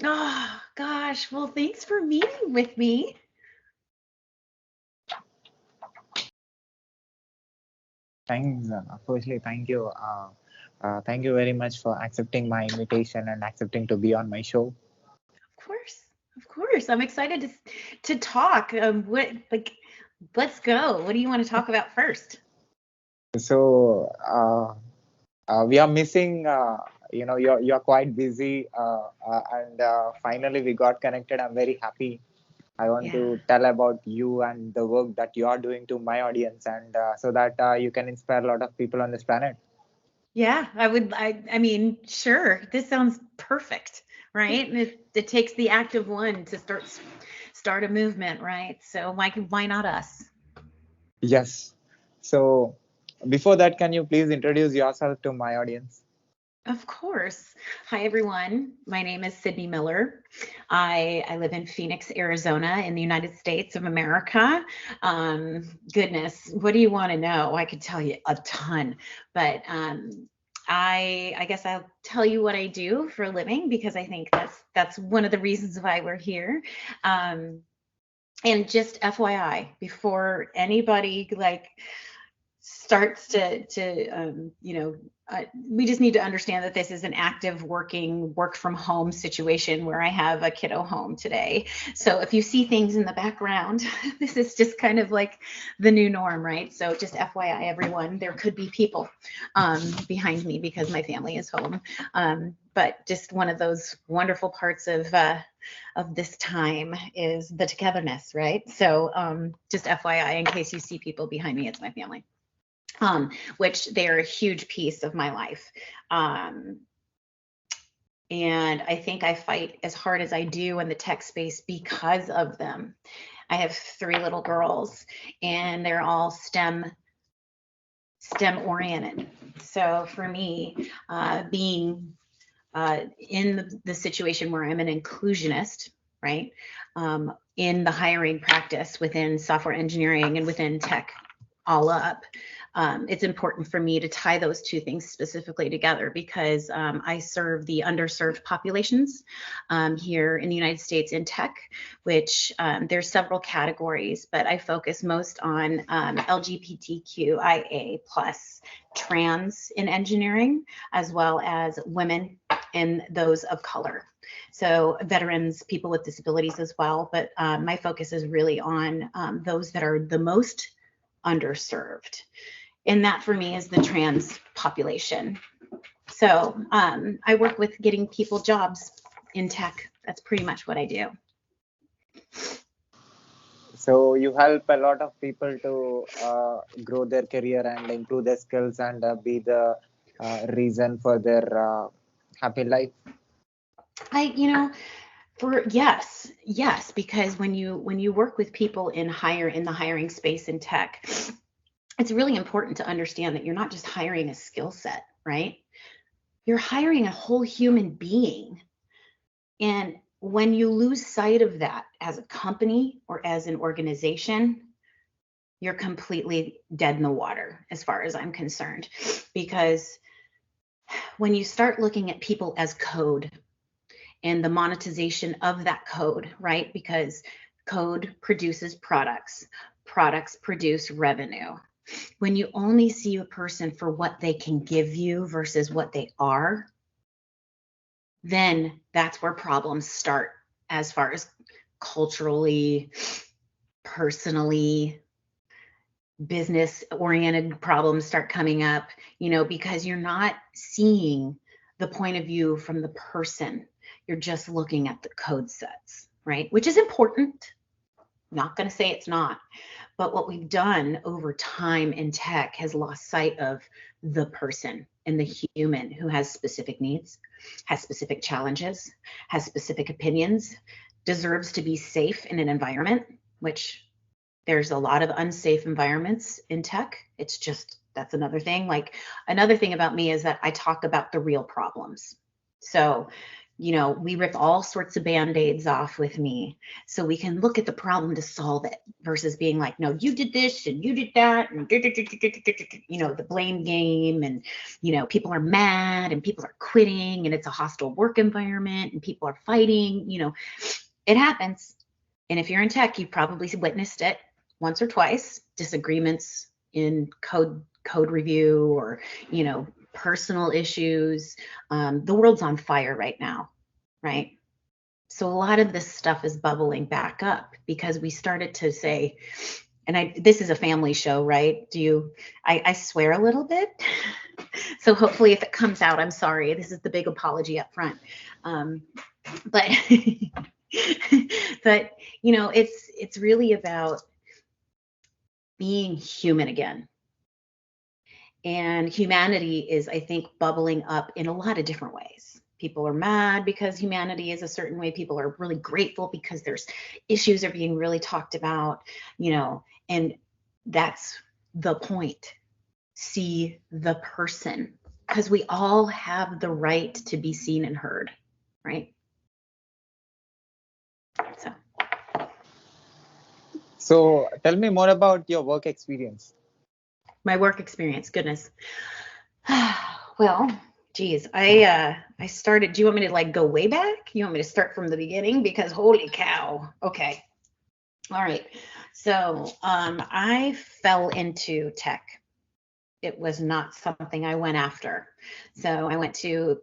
Oh, gosh. Well, thanks for meeting with me. Thanks, firstly, thank you very much for accepting my invitation and accepting to be on my show. Of course. Of course. I'm excited to talk. Let's go. What do you want to talk about first? So, we are missing, you're quite busy, and finally we got connected. I'm very happy. I want Yeah. to tell about you and the work that you are doing to my audience, and so that you can inspire a lot of people on this planet. Yeah, I mean, sure. This sounds perfect, right? And it takes the active one to start a movement, right? So why not us? Yes. So, before that, can you please introduce yourself to my audience? Of course. Hi, everyone. My name is Sidney Miller. I live in Phoenix, Arizona, in the United States of America. Goodness, what do you want to know? I could tell you a ton, but I guess I'll tell you what I do for a living because I think that's one of the reasons why we're here. Um, and just FYI, before anybody starts we just need to understand that this is an active working work from home situation where I have a kiddo home today. So if you see things in the background, this is just kind of like the new norm, right? So just FYI, everyone, there could be people behind me because my family is home. But just one of those wonderful parts of this time is the togetherness, right? So just FYI, in case you see people behind me, it's my family, which they're a huge piece of my life. Um, and I think I fight as hard as I do in the tech space because of them. I have three little girls, and they're all STEM oriented. So for me, being in the situation where I'm an inclusionist, right, in the hiring practice within software engineering and within tech all up, it's important for me to tie those two things specifically together because I serve the underserved populations here in the United States in tech, which there's several categories, but I focus most on LGBTQIA plus trans in engineering, as well as women and those of color. So veterans, people with disabilities as well, but my focus is really on those that are the most underserved. And that for me is the trans population. So I work with getting people jobs in tech. That's pretty much what I do. So you help a lot of people to grow their career and improve their skills and be the reason for their happy life. I, you know, for yes, because when you work with people in the hiring space in tech, it's really important to understand that you're not just hiring a skill set, right? You're hiring a whole human being. And when you lose sight of that as a company or as an organization, you're completely dead in the water as far as I'm concerned. Because when you start looking at people as code and the monetization of that code, right? Because code produces products, products produce revenue. When you only see a person for what they can give you versus what they are, then that's where problems start as far as culturally, personally, business oriented problems start coming up, because you're not seeing the point of view from the person. You're just looking at the code sets, right? Which is important. Not going to say it's not. But what we've done over time in tech has lost sight of the person and the human who has specific needs, has specific challenges, has specific opinions, deserves to be safe in an environment, which there's a lot of unsafe environments in tech. It's just, that's another thing. Like, another thing about me is that I talk about the real problems. So We rip all sorts of band-aids off with me so we can look at the problem to solve it versus being like, no, you did this and you did that and the blame game, and people are mad and people are quitting and it's a hostile work environment and people are fighting. It happens. And if you're in tech, you've probably witnessed it once or twice, disagreements in code review, or personal issues. The world's on fire right now, right? So a lot of this stuff is bubbling back up because we started to say, and this is a family show, right? I swear a little bit. So hopefully if it comes out, I'm sorry. This is the big apology up front. But but it's really about being human again. And humanity is, I think, bubbling up in a lot of different ways. People are mad because humanity is a certain way. People are really grateful because there's issues are being really talked about, and that's the point. See the person, because we all have the right to be seen and heard, right? So tell me more about your work experience. My work experience, goodness. Well, geez, I started. Do you want me to like go way back? You want me to start from the beginning? Because holy cow. Okay. All right. So I fell into tech. It was not something I went after. So I went to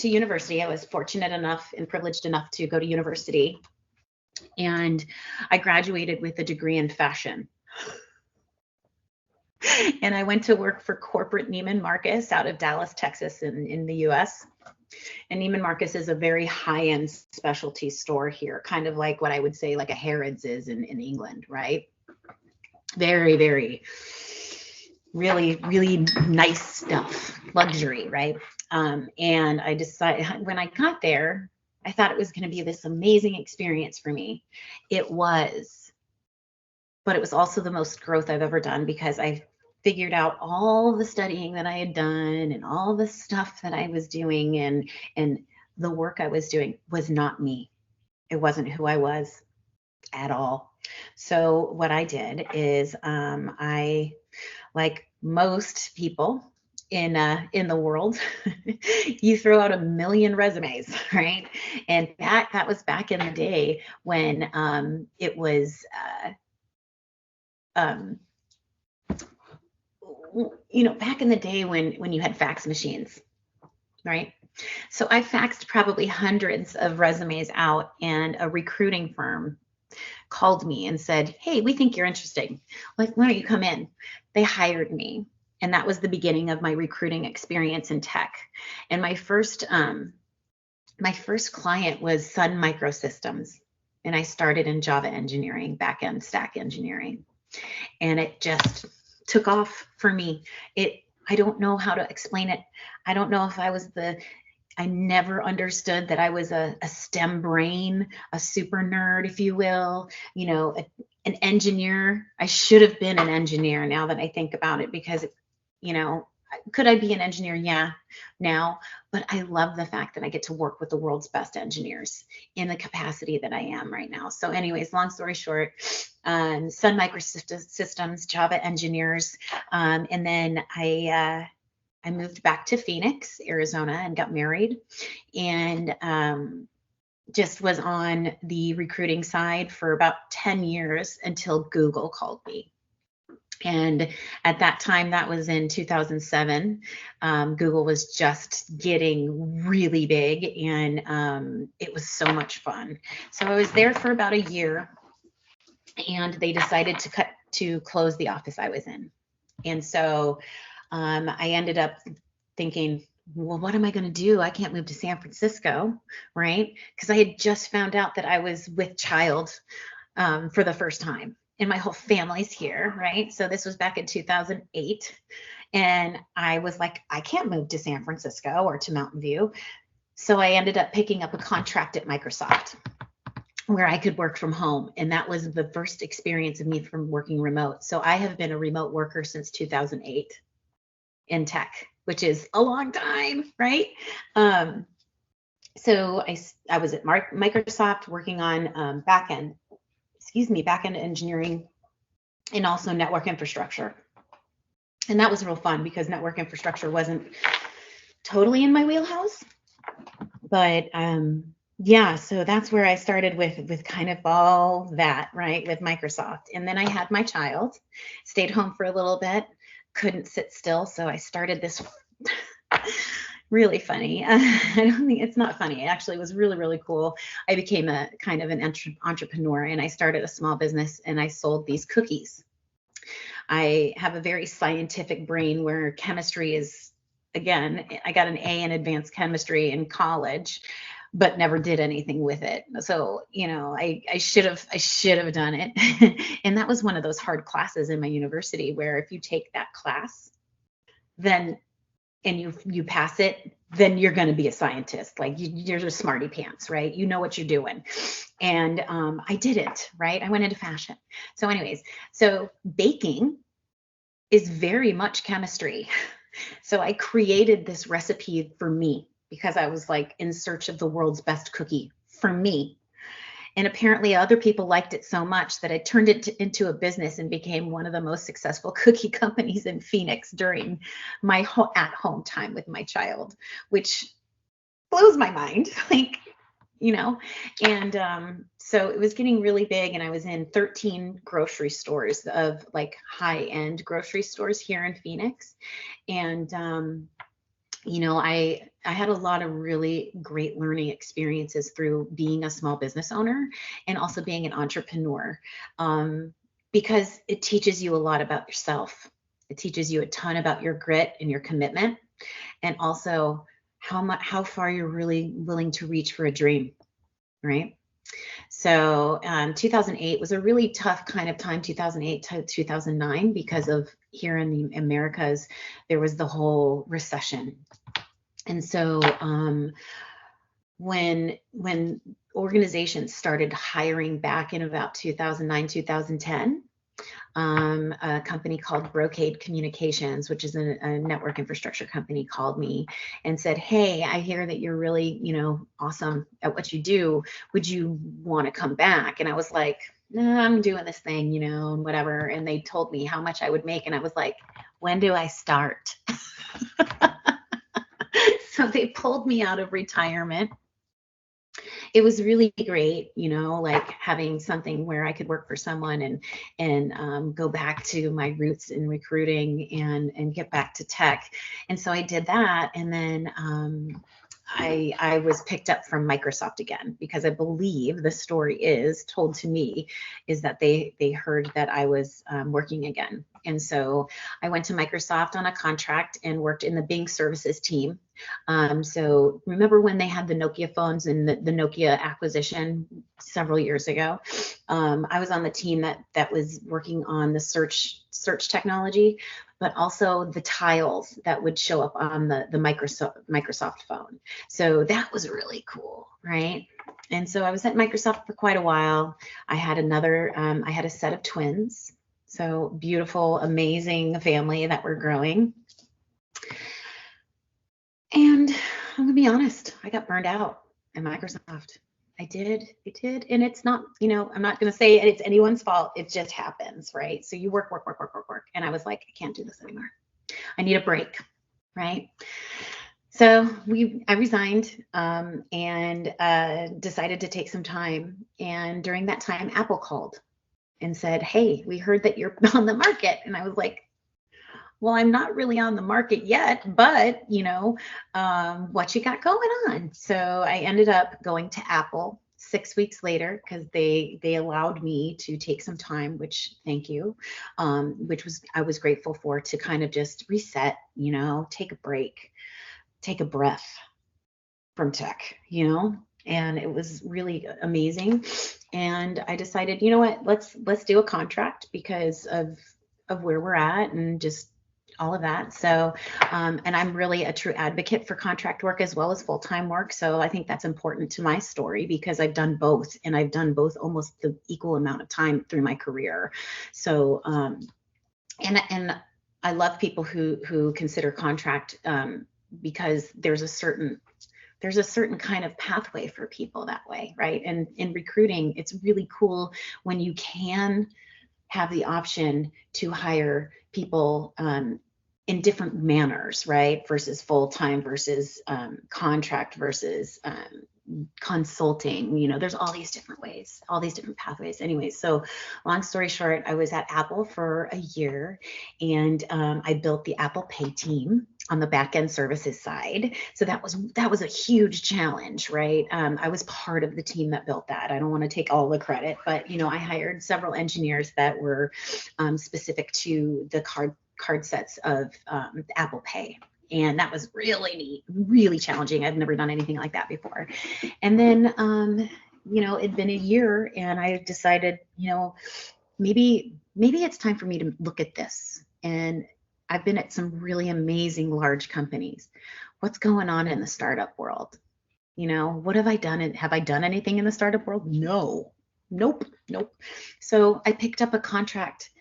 university. I was fortunate enough and privileged enough to go to university, and I graduated with a degree in fashion. And I went to work for corporate Neiman Marcus out of Dallas, Texas, in the US. And Neiman Marcus is a very high-end specialty store here, kind of like what I would say like a Harrods is in England, right? Very, very, really, really nice stuff, luxury, right? And I decided when I got there, I thought it was going to be this amazing experience for me. It was, but it was also the most growth I've ever done because I figured out all the studying that I had done and all the stuff that I was doing, and the work I was doing was not me. It wasn't who I was at all. So what I did is I, like most people in the world, you throw out a million resumes, right? And that was back in the day when it was back in the day when you had fax machines, right? So I faxed probably hundreds of resumes out, and a recruiting firm called me and said, "Hey, we think you're interesting. Like, why don't you come in?" They hired me, and that was the beginning of my recruiting experience in tech. And my first client was Sun Microsystems, and I started in Java engineering, backend stack engineering, and it just took off for me. I don't know how to explain it. I don't know if I never understood that I was a STEM brain, a super nerd, if you will, an engineer. I should have been an engineer now that I think about it, because, could I be an engineer? Yeah, now, but I love the fact that I get to work with the world's best engineers in the capacity that I am right now. So anyways, long story short, Sun Microsystems, Java engineers, and then I moved back to Phoenix, Arizona, and got married, and just was on the recruiting side for about 10 years until Google called me. And at that time, that was in 2007, Google was just getting really big, and it was so much fun. So I was there for about a year, and they decided to close the office I was in. And so I ended up thinking, well, what am I going to do? I can't move to San Francisco, right? Because I had just found out that I was with child for the first time, and my whole family's here, right? So this was back in 2008. And I was like, I can't move to San Francisco or to Mountain View. So I ended up picking up a contract at Microsoft where I could work from home. And that was the first experience of me from working remote. So I have been a remote worker since 2008 in tech, which is a long time, right? So I was at Microsoft working on back end engineering and also network infrastructure. And that was real fun because network infrastructure wasn't totally in my wheelhouse. But yeah, so that's where I started with kind of all that, right, with Microsoft. And then I had my child, stayed home for a little bit, couldn't sit still. So I started this really funny. I don't think it's not funny. It actually was really, really cool. I became a kind of an entrepreneur and I started a small business and I sold these cookies. I have a very scientific brain where chemistry is, again, I got an A in advanced chemistry in college, but never did anything with it. So, I should have done it. And that was one of those hard classes in my university where if you take that class, then and you pass it, then you're going to be a scientist. Like you're a smarty pants, right? You know what you're doing. And I did it, right? I went into fashion. So anyways, so baking is very much chemistry. So I created this recipe for me because I was like in search of the world's best cookie for me. And apparently other people liked it so much that I turned it into a business and became one of the most successful cookie companies in Phoenix during my at-home time with my child, which blows my mind. Like, and so it was getting really big, and I was in 13 grocery stores of like high-end grocery stores here in Phoenix. And I had a lot of really great learning experiences through being a small business owner and also being an entrepreneur, because it teaches you a lot about yourself. It teaches you a ton about your grit and your commitment, and also how far you're really willing to reach for a dream, right? So 2008 was a really tough kind of time, 2008 to 2009, because of here in the Americas, there was the whole recession. And so when organizations started hiring back in about 2009, 2010, a company called Brocade Communications, which is a network infrastructure company, called me and said, "Hey, I hear that you're really, awesome at what you do. Would you want to come back?" And I was like, "Nah, I'm doing this thing, and whatever." And they told me how much I would make, and I was like, "When do I start?" So they pulled me out of retirement. It was really great, like having something where I could work for someone and go back to my roots in recruiting and get back to tech. And so I did that, and then I was picked up from Microsoft again because I believe the story is told to me is that they heard that I was working again. And so I went to Microsoft on a contract and worked in the Bing services team. So remember when they had the Nokia phones and the Nokia acquisition several years ago? I was on the team that was working on the search technology, but also the tiles that would show up on the Microsoft phone. So that was really cool, right? And so I was at Microsoft for quite a while. I had a set of twins. So beautiful, amazing family that we're growing. And I'm gonna be honest, I got burned out at Microsoft. I did. And it's not, I'm not gonna say it's anyone's fault. It just happens, right? So you work. And I was like, I can't do this anymore. I need a break, right? So I resigned and decided to take some time. And during that time, Apple called and said, "Hey, we heard that you're on the market." And I was like, "Well, I'm not really on the market yet, but what you got going on?" So I ended up going to Apple 6 weeks later because they allowed me to take some time, which thank you, which I was grateful for, to kind of just reset, take a break, take a breath from tech, and it was really amazing. And I decided, you know what, let's do a contract because of where we're at and just all of that. So, and I'm really a true advocate for contract work as well as full-time work. So I think that's important to my story because I've done both, and I've done both almost the equal amount of time through my career. So, and I love people who consider contract, because there's there's a certain kind of pathway for people that way, right? And in recruiting, it's really cool when you can have the option to hire people in different manners, right? Versus full time versus contract versus consulting. There's all these different ways, all these different pathways. Anyways, so long story short, I was at Apple for a year, and I built the Apple Pay team on the back end services side. So that was a huge challenge, right? I was part of the team that built that. I don't want to take all the credit, but I hired several engineers that were specific to the card sets of Apple Pay. And that was really neat, really challenging. I've never done anything like that before. And then, it'd been a year, and I decided, maybe it's time for me to look at this. And I've been at some really amazing large companies. What's going on in the startup world? What have I done? And have I done anything in the startup world? No, nope. So I picked up a contract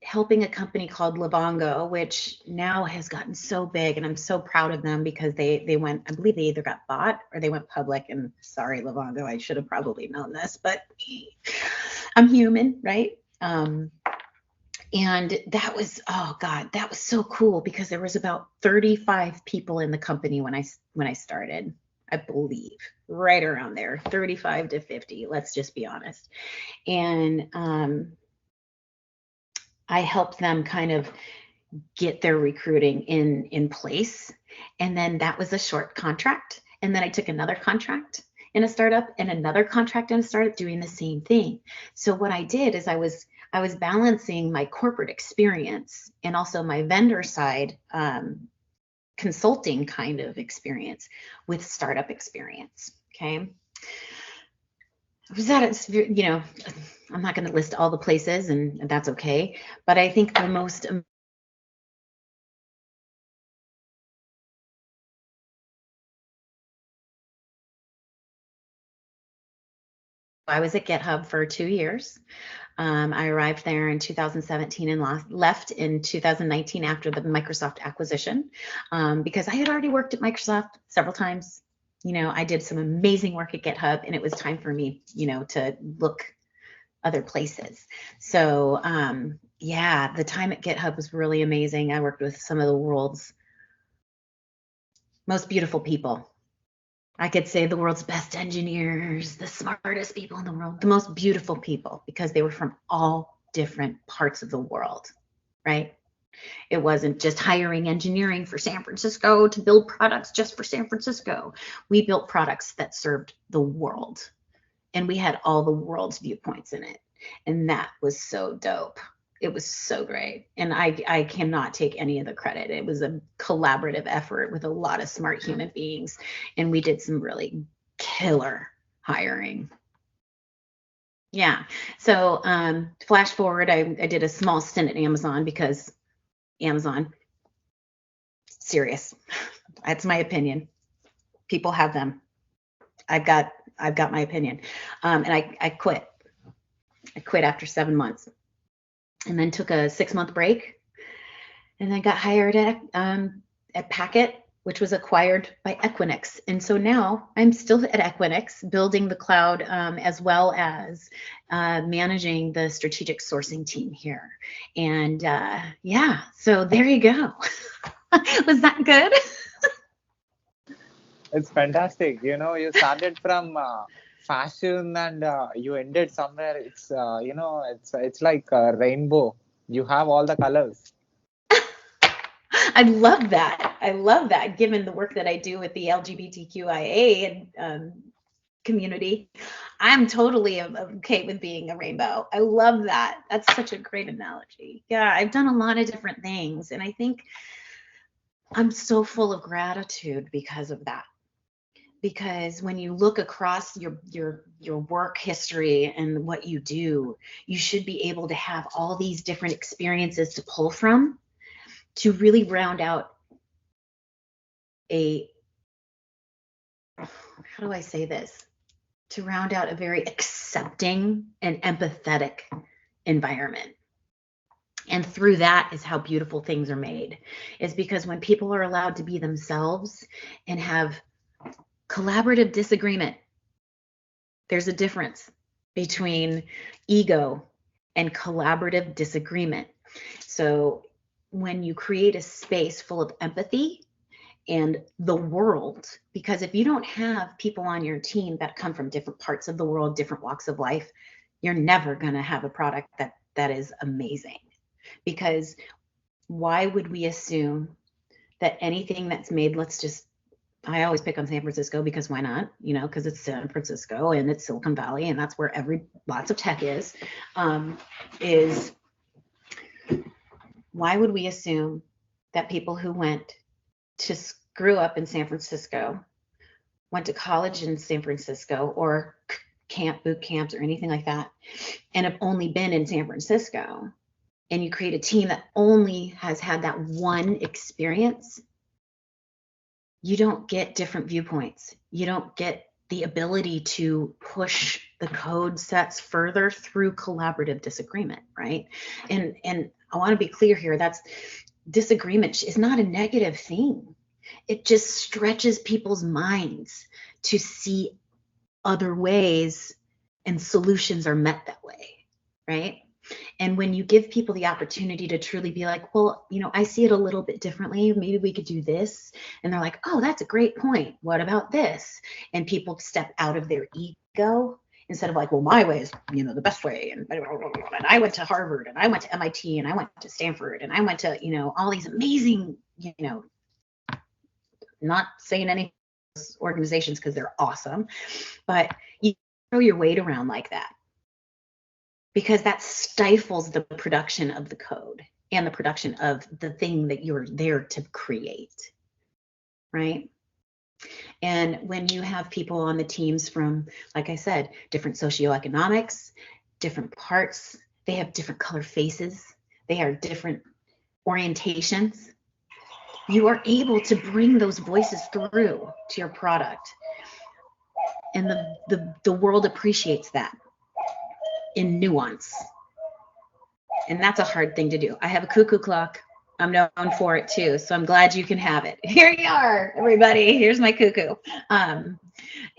helping a company called Livongo, which now has gotten so big, and I'm so proud of them because they went, I believe they either got bought or they went public. And sorry, Livongo, I should have probably known this, but I'm human, right? And that was, oh God, that was so cool because there was about 35 people in the company when I started, I believe, right around there, 35 to 50. Let's just be honest. And I helped them kind of get their recruiting in place. And then that was a short contract. And then I took another contract in a startup and another contract in a startup doing the same thing. So what I did is I was balancing my corporate experience and also my vendor side consulting kind of experience with startup experience. Okay. Was that, I'm not going to list all the places, and that's okay. But I think the most I was at GitHub for 2 years. I arrived there in 2017 and left in 2019 after the Microsoft acquisition, because I had already worked at Microsoft several times. I did some amazing work at GitHub, and it was time for me, to look other places. So yeah, the time at GitHub was really amazing. I worked with some of the world's most beautiful people. I could say the world's best engineers, the smartest people in the world, the most beautiful people, because they were from all different parts of the world, right? It wasn't just hiring engineering for San Francisco to build products just for San Francisco. We built products that served the world, and we had all the world's viewpoints in it. And that was so dope. It was so great. And I cannot take any of the credit. It was a collaborative effort with a lot of smart human beings. And we did some really killer hiring. Yeah. So flash forward, I did a small stint at Amazon because Amazon, serious. That's my opinion. People have them. I've got my opinion. And I quit. I quit after 7 months, and then took a 6-month break, and then got hired at Packet, which was acquired by Equinix. And so now I'm still at Equinix, building the cloud, as well as managing the strategic sourcing team here. And yeah, so there you go. Was that good? It's fantastic. You started from fashion, and you ended somewhere. It's it's like a rainbow. You have all the colors. I love that. I love that, given the work that I do with the LGBTQIA and community. I'm totally okay with being a rainbow. I love that. That's such a great analogy. Yeah, I've done a lot of different things, and I think I'm so full of gratitude because of that. Because when you look across your work history and what you do, you should be able to have all these different experiences to pull from to really round out how do I say this? To round out a very accepting and empathetic environment. And through that is how beautiful things are made, is because when people are allowed to be themselves and have Collaborative disagreement. There's a difference between ego and collaborative disagreement. So when you create a space full of empathy and the world, because if you don't have people on your team that come from different parts of the world, different walks of life, you're never going to have a product that is amazing. Because why would we assume that anything that's made, I always pick on San Francisco because why not? Because it's San Francisco and it's Silicon Valley and that's where lots of tech is why would we assume that people who grew up in San Francisco, went to college in San Francisco or boot camps or anything like that, and have only been in San Francisco, and you create a team that only has had that one experience, you don't get different viewpoints. You don't get the ability to push the code sets further through collaborative disagreement, right? And I want to be clear here, that's disagreement is not a negative thing. It just stretches people's minds to see other ways, and solutions are met that way, right? And when you give people the opportunity to truly be like, well, I see it a little bit differently. Maybe we could do this. And they're like, oh, that's a great point. What about this? And people step out of their ego instead of like, well, my way is, the best way. And I went to Harvard and I went to MIT and I went to Stanford and I went to, all these amazing, not saying any organizations because they're awesome, but you throw your weight around like that, because that stifles the production of the code and the production of the thing that you're there to create, right? And when you have people on the teams from, like I said, different socioeconomics, different parts, they have different color faces, they have different orientations, you are able to bring those voices through to your product. And the world appreciates that in nuance. And that's a hard thing to do. I have a cuckoo clock. I'm known for it too. So I'm glad you can have it. Here you are, everybody. Here's my cuckoo. And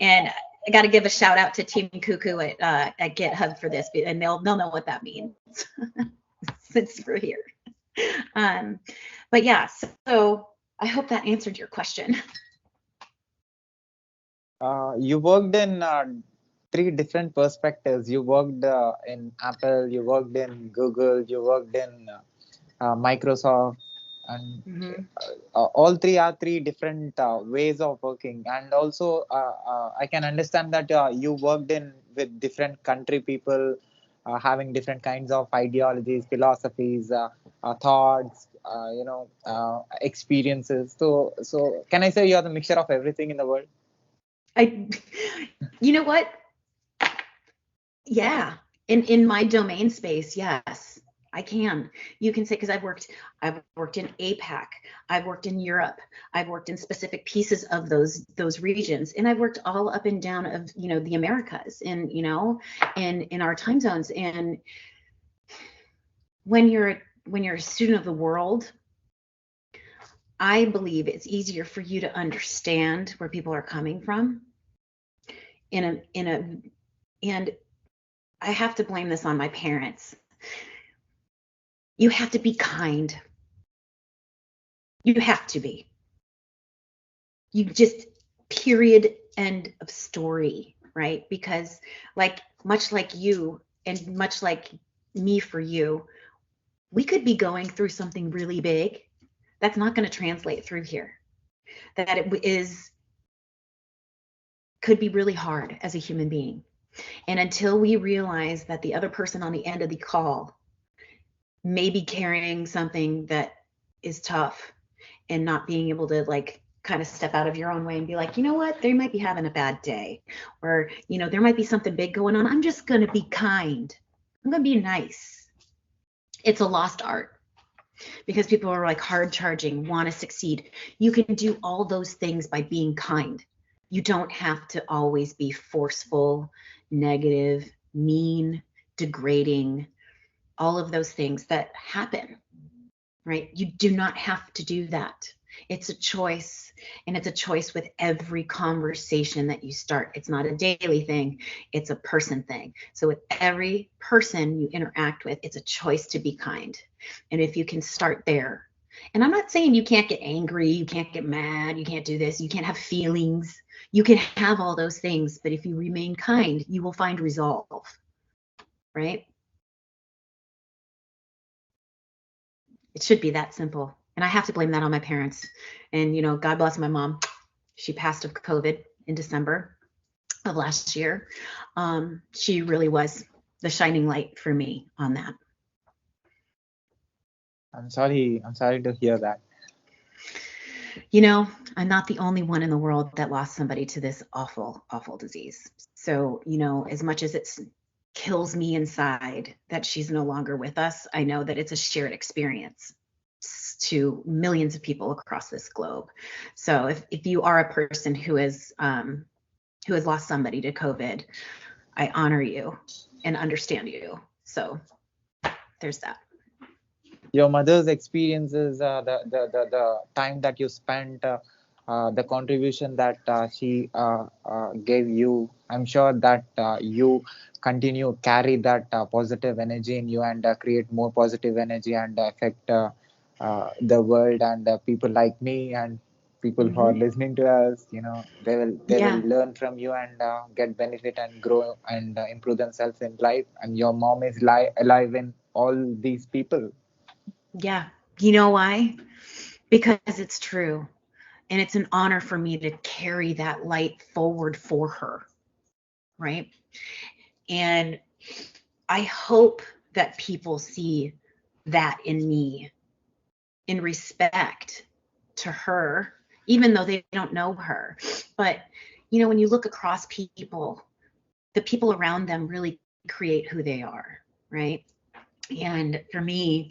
I got to give a shout out to Team Cuckoo at GitHub for this, and they'll know what that means. It's through here. But yeah, so I hope that answered your question. You worked in 3 different perspectives. You worked in Apple, you worked in Google, you worked in Microsoft, and all 3 are 3 different ways of working. And also, I can understand that you worked with different country people, having different kinds of ideologies, philosophies, thoughts, experiences. So can I say you are the mixture of everything in the world? You know what? Yeah, in my domain space, yes, I can. You can say, because I've worked in APAC, I've worked in Europe, I've worked in specific pieces of those regions, and I've worked all up and down of the Americas, and in our time zones. And when you're a student of the world, I believe it's easier for you to understand where people are coming from. And I have to blame this on my parents. You have to be kind. You have to be. You just, period, end of story, right? Because much like you and much like me for you, we could be going through something really big that's not going to translate through here. That it could be really hard as a human being. And until we realize that the other person on the end of the call may be carrying something that is tough, and not being able to kind of step out of your own way and be like, you know what, they might be having a bad day, or there might be something big going on. I'm just going to be kind. I'm going to be nice. It's a lost art, because people are hard charging, want to succeed. You can do all those things by being kind. You don't have to always be forceful, negative, mean, degrading, all of those things that happen, right? You do not have to do that. It's a choice, and it's a choice with every conversation that you start. It's not a daily thing, it's a person thing. So with every person you interact with, it's a choice to be kind. And if you can start there, and I'm not saying you can't get angry, you can't get mad, you can't do this, you can't have feelings. You can have all those things, but if you remain kind, you will find resolve, right? It should be that simple. And I have to blame that on my parents. And, God bless my mom. She passed of COVID in December of last year. She really was the shining light for me on that. I'm sorry to hear that. I'm not the only one in the world that lost somebody to this awful, awful disease. So, as much as it kills me inside that she's no longer with us, I know that it's a shared experience to millions of people across this globe. So if you are a person who has lost somebody to COVID, I honor you and understand you. So there's that. Your mother's experiences, the time that you spent, the contribution that she gave you, I'm sure that you continue carry that positive energy in you and create more positive energy and affect the world and people like me and people who are listening to us. They will learn from you and get benefit and grow and improve themselves in life. And your mom is alive in all these people. Yeah. You know why? Because it's true. And it's an honor for me to carry that light forward for her. Right. And I hope that people see that in me, in respect to her, even though they don't know her. But, when you look across people, the people around them really create who they are. Right. And for me,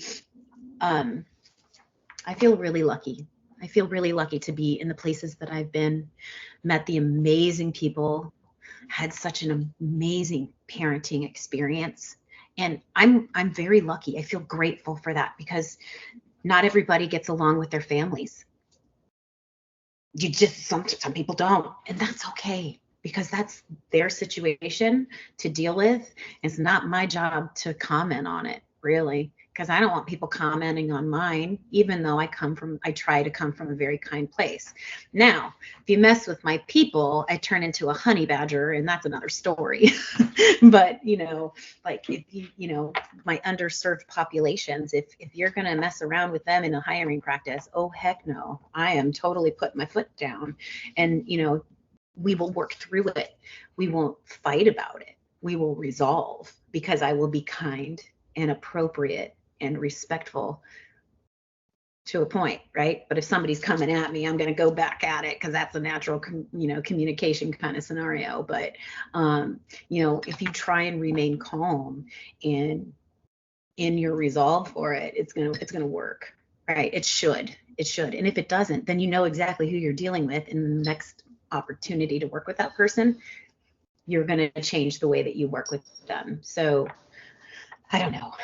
I feel really lucky. I feel really lucky to be in the places that I've been, met the amazing people, had such an amazing parenting experience. And I'm very lucky. I feel grateful for that because not everybody gets along with their families. Some people don't, and that's okay because that's their situation to deal with. It's not my job to comment on it, really, because I don't want people commenting on mine, even though I try to come from a very kind place. Now, if you mess with my people, I turn into a honey badger, and that's another story. But, like if my underserved populations, if you're going to mess around with them in a hiring practice, oh, heck no, I am totally putting my foot down. And, we will work through it. We won't fight about it. We will resolve because I will be kind and appropriate and respectful to a point, right? But if somebody's coming at me, I'm going to go back at it because that's a natural, communication kind of scenario. But, if you try and remain calm and in your resolve for it, it's going to work, right? It should. And if it doesn't, then you know exactly who you're dealing with in the next opportunity to work with that person. You're going to change the way that you work with them. So I don't know.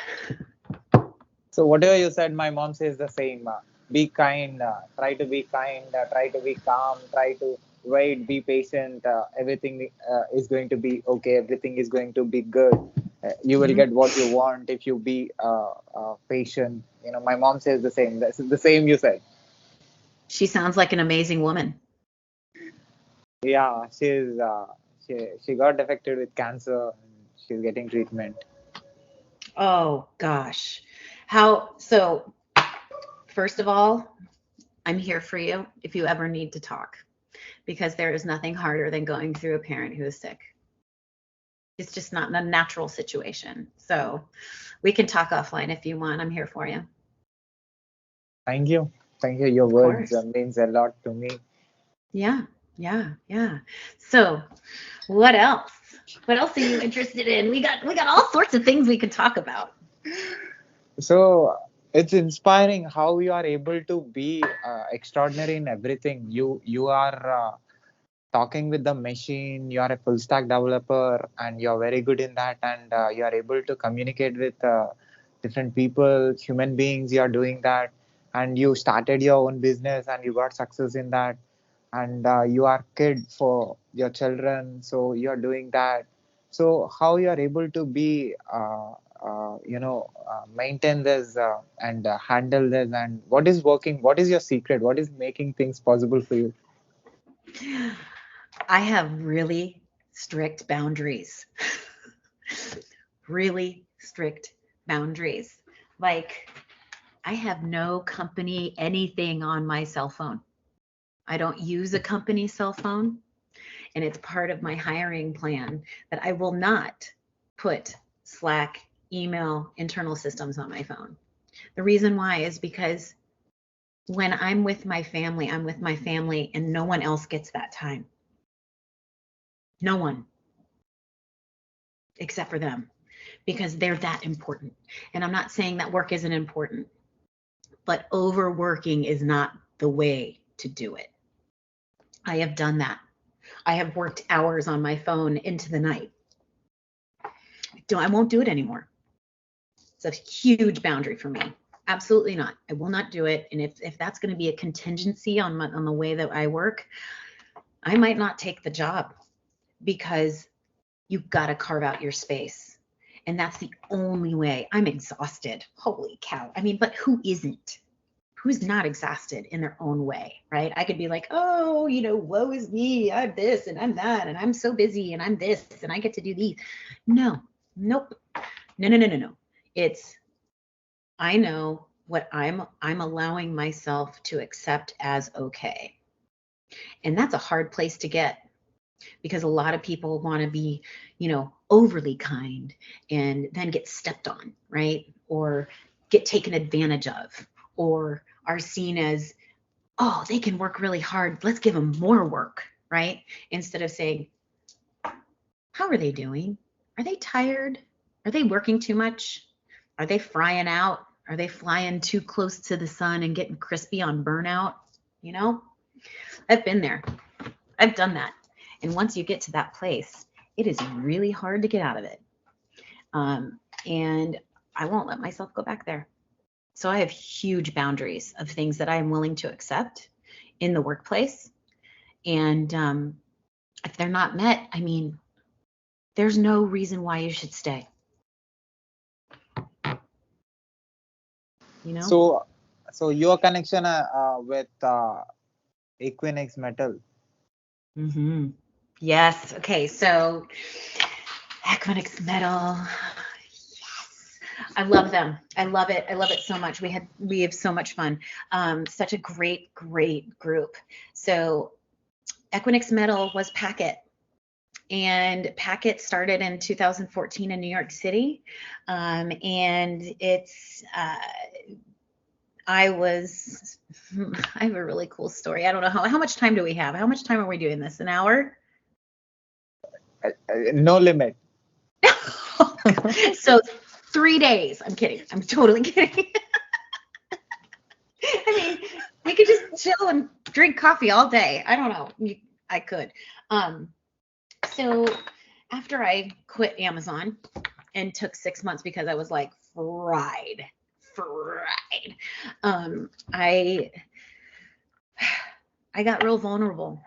So whatever you said, my mom says the same. Be kind, try to be kind, try to be calm, try to wait, be patient. Everything is going to be okay. Everything is going to be good. You will get what you want if you be patient. My mom says the same. That's the same you said. She sounds like an amazing woman. Yeah, she got affected with cancer. And she's getting treatment. Oh gosh. So first of all, I'm here for you if you ever need to talk, because there is nothing harder than going through a parent who is sick. It's just not a natural situation. So we can talk offline if you want. I'm here for you. Thank you. Thank you. Your words means a lot to me. Yeah. So what else? What else are you interested in? We got all sorts of things we could talk about. So it's inspiring how you are able to be extraordinary in everything. You are talking with the machine. You are a full stack developer, and you are very good in that. And you are able to communicate with different people, human beings. You are doing that, and you started your own business and you got success in that, and you are kid for your children, so you're doing that. So how you are able to be maintain this and handle this, and what is working, what is your secret, what is making things possible for you? I have really strict boundaries. Really strict boundaries. Like, I have no company anything on my cell phone. I don't use a company cell phone, and it's part of my hiring plan that I will not put Slack, email, internal systems on my phone. The reason why is because when I'm with my family, I'm with my family, and no one else gets that time. No one except for them, because they're that important. And I'm not saying that work isn't important, but overworking is not the way to do it. I have done that. I have worked hours on my phone into the night. I won't do it anymore. It's a huge boundary for me. Absolutely not. I will not do it. And if that's going to be a contingency on the way that I work, I might not take the job, because you've got to carve out your space. And that's the only way. I'm exhausted. Holy cow. I mean, but who isn't? Who's not exhausted in their own way, right? I could be like, oh, woe is me. I'm this and I'm that, and I'm so busy and I'm this and I get to do these. No, nope. No. It's, I know what I'm allowing myself to accept as okay. And that's a hard place to get, because a lot of people want to be, overly kind and then get stepped on, right? Or get taken advantage of, or are seen as, oh, they can work really hard, let's give them more work, right? Instead of saying, how are they doing? Are they tired? Are they working too much? Are they frying out? Are they flying too close to the sun and getting crispy on burnout? I've been there. I've done that. And once you get to that place, it is really hard to get out of it. And I won't let myself go back there. So I have huge boundaries of things that I'm willing to accept in the workplace. And if they're not met, I mean, there's no reason why you should stay. So your connection with Equinix Metal. Mm-hmm. Yes. Okay. So Equinix Metal. Yes. I love them. I love it. I love it so much. We have so much fun. Such a great group. So Equinix Metal was Packet. And Packet started in 2014 in New York City. And it's, I have a really cool story. I don't know how much time do we have? How much time are we doing this? An hour? No limit. So 3 days. I'm kidding. I'm totally kidding. I mean, we could just chill and drink coffee all day. I don't know. I could. So after I quit Amazon and took 6 months because I was like fried, I got real vulnerable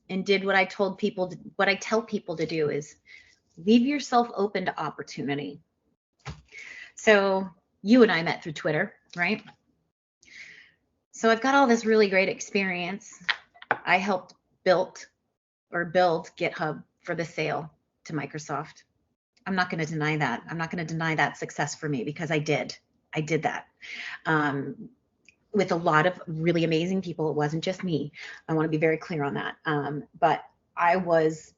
and did what I tell people to do is leave yourself open to opportunity. So you and I met through Twitter, right? So I've got all this really great experience. I helped build GitHub for the sale to Microsoft. I'm not going to deny that. I'm not going to deny that success for me, because I did that with a lot of really amazing people. It wasn't just me. I want to be very clear on that. But I was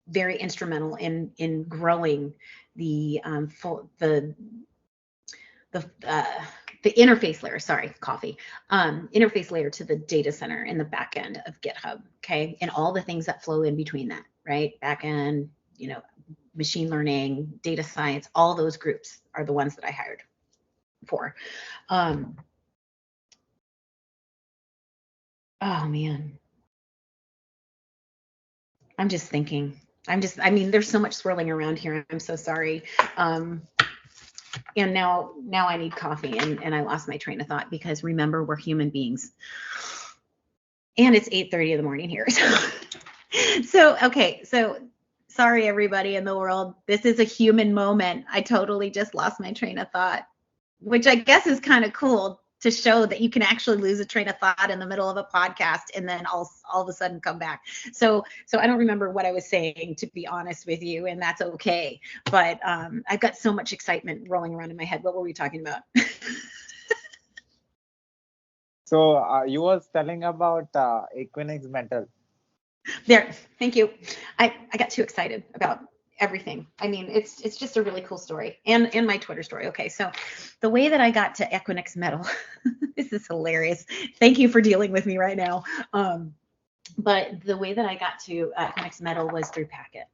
very instrumental in growing the interface layer, interface layer to the data center in the back end of GitHub, okay? And all the things that flow in between that, right? Back end, machine learning, data science, all those groups are the ones that I hired for. Oh man. I'm just thinking. I mean, there's so much swirling around here. I'm so sorry. And now I need coffee, and I lost my train of thought because remember, we're human beings. And it's 8:30 in the morning here. So okay, so sorry everybody in the world. This is a human moment. I totally just lost my train of thought, which I guess is kind of cool to show that you can actually lose a train of thought in the middle of a podcast and then all of a sudden come back. So I don't remember what I was saying, to be honest with you, and that's okay. But I've got so much excitement rolling around in my head. What were we talking about? So you was telling about Equinix metal. There, thank you. I got too excited about everything. I mean, it's just a really cool story, and my Twitter story. Okay, so the way that I got to Equinix Metal, this is hilarious. Thank you for dealing with me right now. But the way that I got to Equinix Metal was through Packet,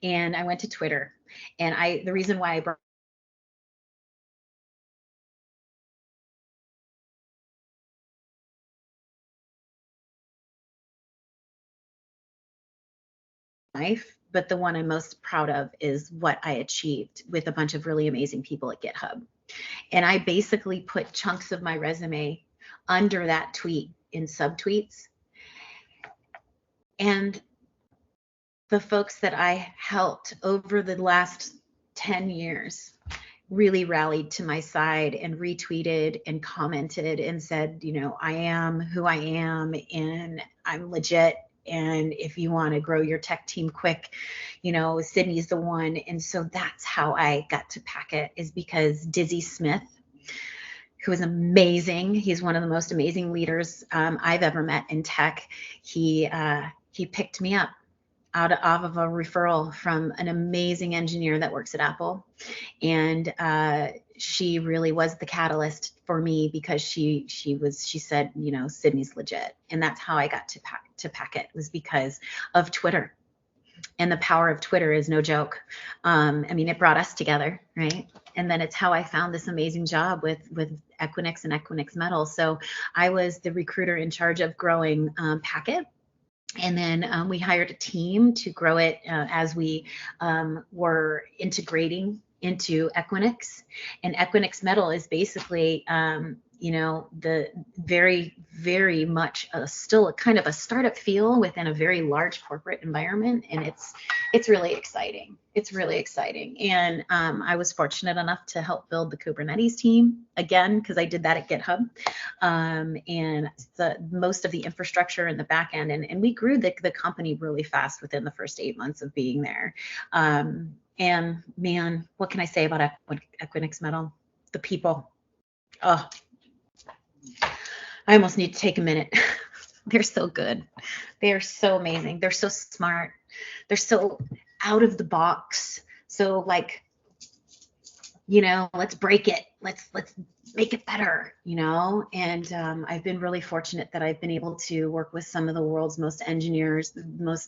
and I went to Twitter, and the reason why I brought life, but the one I'm most proud of is what I achieved with a bunch of really amazing people at GitHub. And I basically put chunks of my resume under that tweet in subtweets. And the folks that I helped over the last 10 years really rallied to my side and retweeted and commented and said, you know, I am who I am and I'm legit. And if you want to grow your tech team quick, you know, Sidney's the one. And so that's how I got to Packet, is because Dizzy Smith, who is amazing. He's one of the most amazing leaders I've ever met in tech. He picked me up out of a referral from an amazing engineer that works at Apple, and she really was the catalyst for me because she said, you know, Sidney's legit, and that's how I got to Packet, was because of Twitter. And the power of Twitter is no joke. I mean, it brought us together, right? And then it's how I found this amazing job with Equinix and Equinix Metal. So I was the recruiter in charge of growing Packet. And then we hired a team to grow it as we were integrating into Equinix. And Equinix Metal is basically, you know, the very, very much still a kind of a startup feel within a very large corporate environment. And it's really exciting. It's really exciting. And I was fortunate enough to help build the Kubernetes team again, because I did that at GitHub. And most of the infrastructure and the back end. And we grew the company really fast within the first 8 months of being there. And man, what can I say about Equinix Metal? The people. Oh, I almost need to take a minute. They're so good. They are so amazing. They're so smart. They're so out of the box. So like, you know, let's break it. Let's make it better, you know. And I've been really fortunate that I've been able to work with some of the world's most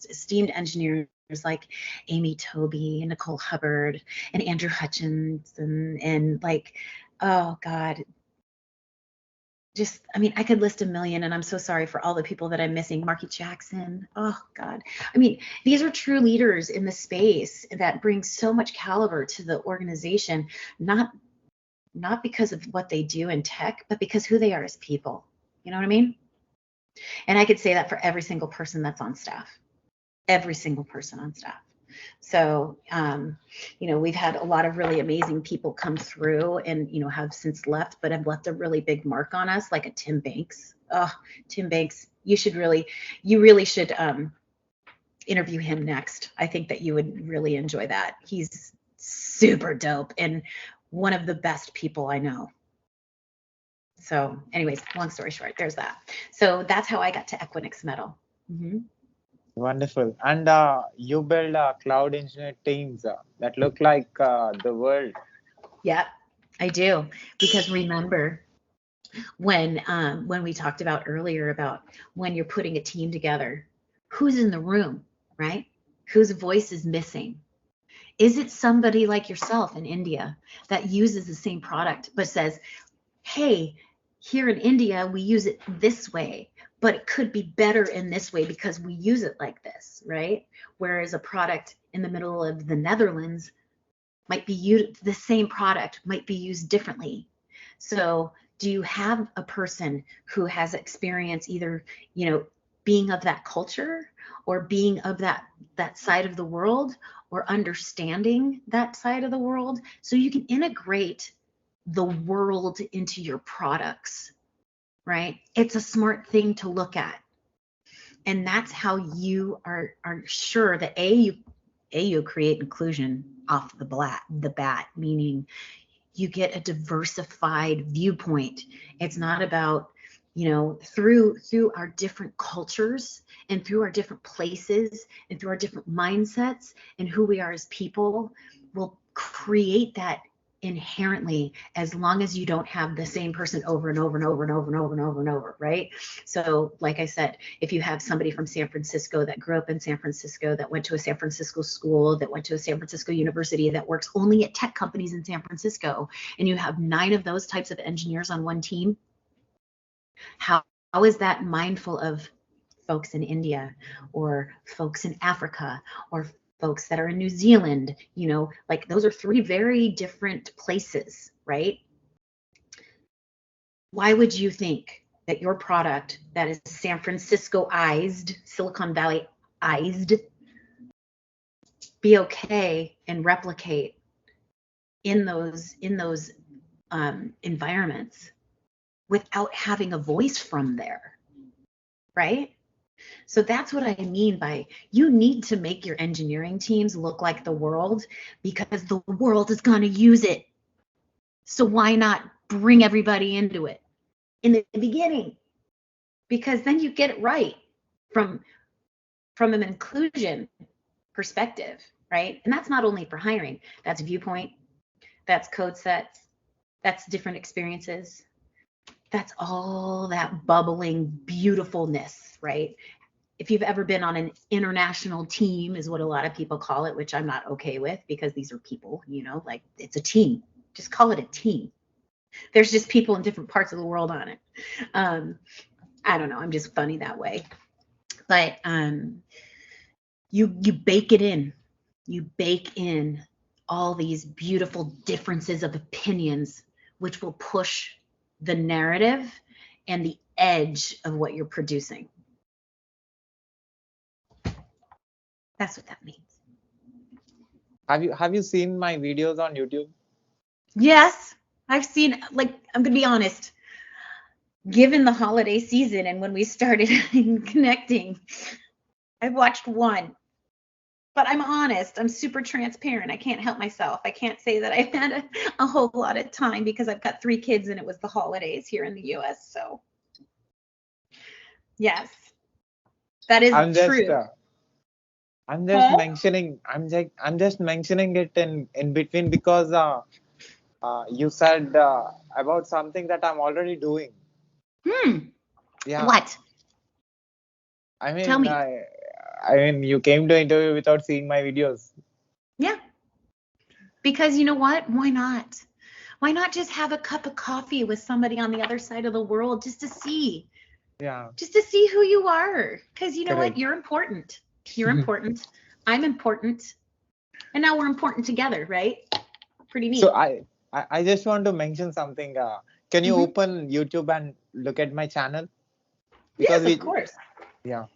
esteemed engineers, like Amy Tobey and Nicole Hubbard and Andrew Hutchins and like, oh God, just, I mean, I could list a million, and I'm so sorry for all the people that I'm missing. Marky Jackson. Oh God. I mean, these are true leaders in the space that bring so much caliber to the organization, not because of what they do in tech, but because who they are as people. You know what I mean? And I could say that for every single person that's on staff, every single person on staff. So, you know, we've had a lot of really amazing people come through and, you know, have since left, but have left a really big mark on us, like a Tim Banks. Oh, Tim Banks, you really should interview him next. I think that you would really enjoy that. He's super dope and one of the best people I know. So anyways, long story short, there's that. So that's how I got to Equinix Metal. Mm-hmm. Wonderful. And you build cloud engineer teams that look like the world. Yeah, I do. Because remember when we talked about earlier about when you're putting a team together, who's in the room, right? Whose voice is missing? Is it somebody like yourself in India that uses the same product but says, hey, here in India, we use it this way, but it could be better in this way because we use it like this, right? Whereas a product in the middle of the Netherlands might be used, the same product might be used differently. So do you have a person who has experience either, being of that culture or being of that side of the world or understanding that side of the world so you can integrate the world into your products, right? It's a smart thing to look at. And that's how you are sure that you create inclusion off the bat, meaning you get a diversified viewpoint. It's not about, through our different cultures and through our different places and through our different mindsets and who we are as people, will create that inherently, as long as you don't have the same person over and over and over and over and over and over and over, right? So like I said, if you have somebody from San Francisco that grew up in San Francisco, that went to a San Francisco school, that went to a San Francisco university, that works only at tech companies in San Francisco, and you have 9 of those types of engineers on one team, how is that mindful of folks in India or folks in Africa or folks that are in New Zealand? Like those are 3 very different places, right? Why would you think that your product that is San Francisco-ized, Silicon Valley-ized, be okay and replicate in those environments without having a voice from there, right? So that's what I mean by, you need to make your engineering teams look like the world, because the world is going to use it. So why not bring everybody into it in the beginning? Because then you get it right from an inclusion perspective, right? And that's not only for hiring, that's viewpoint, that's code sets, that's different experiences. That's all that bubbling beautifulness, right? If you've ever been on an international team, is what a lot of people call it, which I'm not okay with, because these are people, like it's a team. Just call it a team. There's just people in different parts of the world on it. I don't know. I'm just funny that way. But you bake it in. You bake in all these beautiful differences of opinions, which will push the narrative and the edge of what you're producing. That's what that means. Have you seen my videos on YouTube? Yes, I've seen, like, I'm gonna be honest, given the holiday season and when we started connecting, I've watched one. But I'm honest, I'm super transparent. I can't help myself. I can't say that I've had a whole lot of time, because I've got 3 kids and it was the holidays here in the US. So yes, that is true. I'm just mentioning. I'm just mentioning it in between, because you said about something that I'm already doing. Yeah. What? I mean, tell me. I mean, you came to interview without seeing my videos. Yeah. Because you know what? Why not? Why not just have a cup of coffee with somebody on the other side of the world, just to see? Yeah. Just to see who you are. Because you know Correct. what? You're important. You're important. I'm important. And now we're important together, right? Pretty neat. So I just want to mention something. Can you open YouTube and look at my channel? Because yes, of course. Yeah.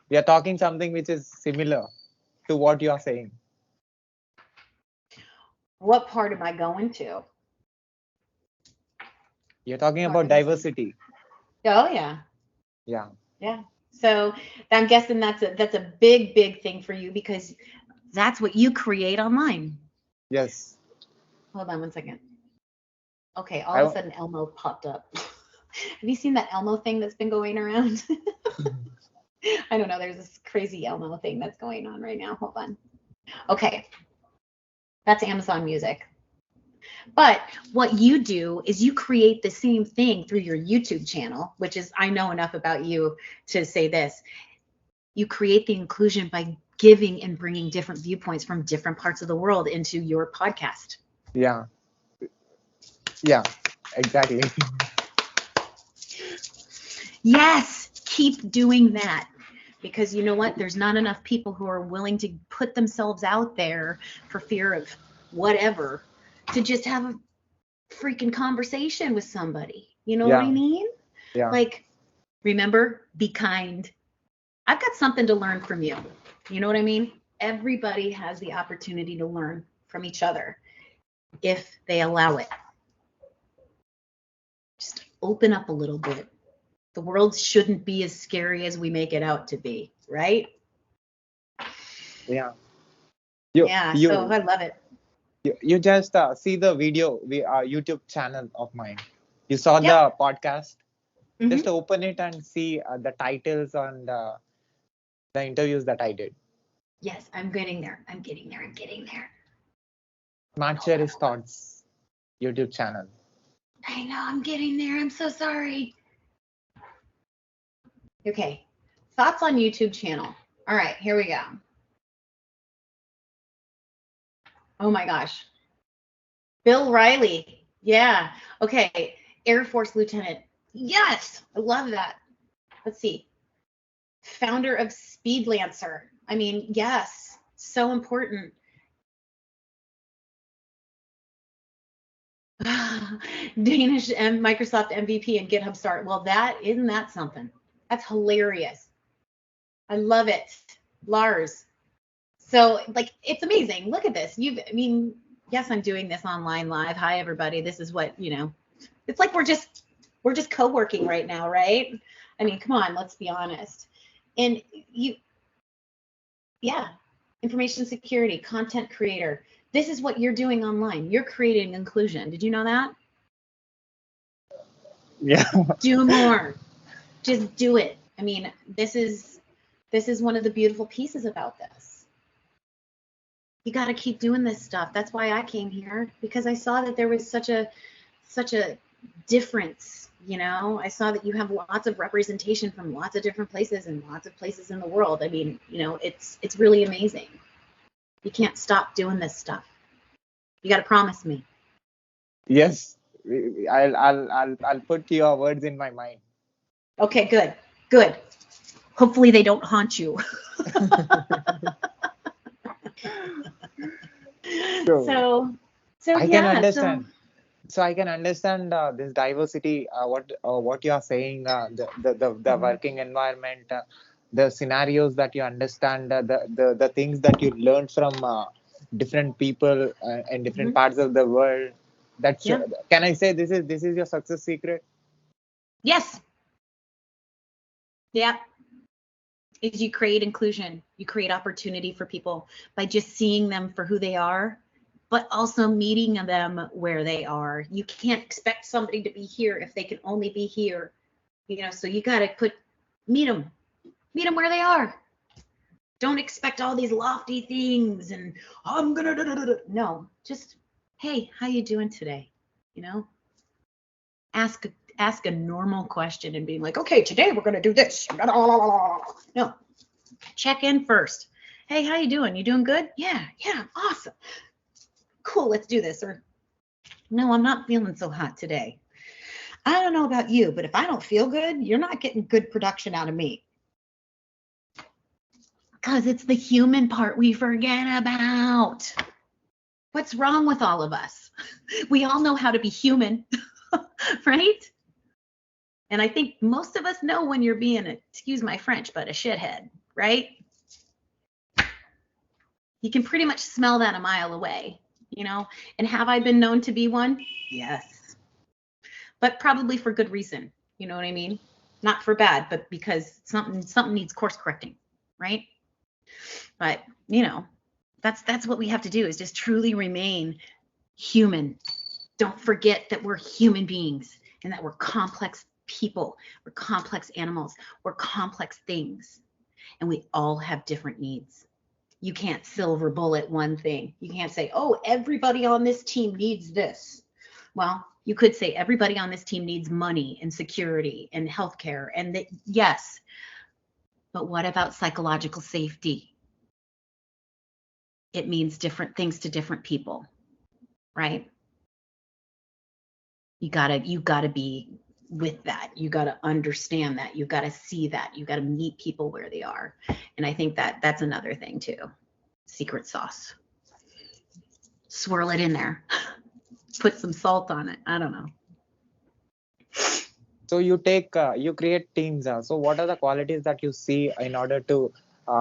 We are talking something which is similar to what you are saying. What part am I going to? You're talking about diversity. Oh yeah. Yeah. Yeah. So I'm guessing that's a big thing for you, because that's what you create online. Yes. Hold on one second. Okay, all of a sudden Elmo popped up. Have you seen that Elmo thing that's been going around? I don't know. There's this crazy Elmo thing that's going on right now. Hold on. Okay. That's Amazon Music. But what you do is you create the same thing through your YouTube channel, which is, I know enough about you to say this. You create the inclusion by giving and bringing different viewpoints from different parts of the world into your podcast. Yeah. Yeah, exactly. Yes, keep doing that. Because you know what? There's not enough people who are willing to put themselves out there for fear of whatever, to just have a freaking conversation with somebody. You know what I Yeah. mean? Yeah. Like, remember, be kind. I've got something to learn from you. You know what I mean? Everybody has the opportunity to learn from each other if they allow it. Just open up a little bit. The world shouldn't be as scary as we make it out to be, right? Yeah. You Yeah, so you I love it. you just see the video, YouTube channel of mine. You saw Yep. the podcast. Just Mm-hmm. open it and see the titles and the interviews that I did. Yes, I'm getting there. I'm getting there. I'm getting there. Smart Hold Share on, His hold on. Thoughts YouTube channel. I know I'm getting there. I'm so sorry. Okay. Thoughts on YouTube channel. All right, here we go. Oh my gosh. Bill Riley. Yeah. Okay. Air Force Lieutenant. Yes. I love that. Let's see. Founder of Speed Lancer. I mean, yes. So important. Danish and Microsoft MVP and GitHub start. Well, isn't that something? That's hilarious. I love it. Lars. So like it's amazing. Look at this. I mean, yes, I'm doing this online live. Hi everybody. This is what, it's like we're just co-working right now, right? I mean, come on, let's be honest. And yeah, information security, content creator. This is what you're doing online. You're creating inclusion. Did you know that? Yeah. Do more. Just do it. I mean, this is one of the beautiful pieces about this. You got to keep doing this stuff. That's why I came here, because I saw that there was such a difference. I saw that you have lots of representation from lots of different places and lots of places in the world. I mean, it's really amazing. You can't stop doing this stuff. You got to promise me. Yes. I'll put your words in my mind. Okay, good. Good. Hopefully they don't haunt you. So so I can yeah, understand. So I can understand this diversity, what you are saying, the working environment, the scenarios that you understand, the things that you learned from different people in different Mhm. parts of the world. Yeah. Can I say this is your success secret? Yes. Yeah. Is you create inclusion, you create opportunity for people by just seeing them for who they are, but also meeting them where they are. You can't expect somebody to be here if they can only be here, so you got to meet them where they are. Don't expect all these lofty things and I'm gonna no, just hey, how you doing today? You know, ask a normal question and being like, okay, today we're gonna do this. No, check in first. Hey, how you doing? You doing good? Yeah, awesome. Cool, let's do this. Or no, I'm not feeling so hot today. I don't know about you, but if I don't feel good, you're not getting good production out of me. Because it's the human part we forget about. What's wrong with all of us? We all know how to be human, right? And I think most of us know when you're being, excuse my French, but a shithead, right? You can pretty much smell that a mile away, And have I been known to be one? Yes. But probably for good reason. You know what I mean? Not for bad, but because something needs course correcting, right? But, that's what we have to do, is just truly remain human. Don't forget that we're human beings and that we're complex people, we're complex animals, we're complex things, and we all have different needs. You can't silver bullet one thing. You can't say, oh, everybody on this team needs this. Well, you could say everybody on this team needs money and security and healthcare, and that, yes, but what about psychological safety? It means different things to different people, right? You gotta be with that. You gotta understand that. You gotta see that. You gotta meet people where they are. And I think that's another thing too. Secret sauce. swirl it in there, put some salt on it. I don't know. So you create teams. So what are the qualities that you see in order to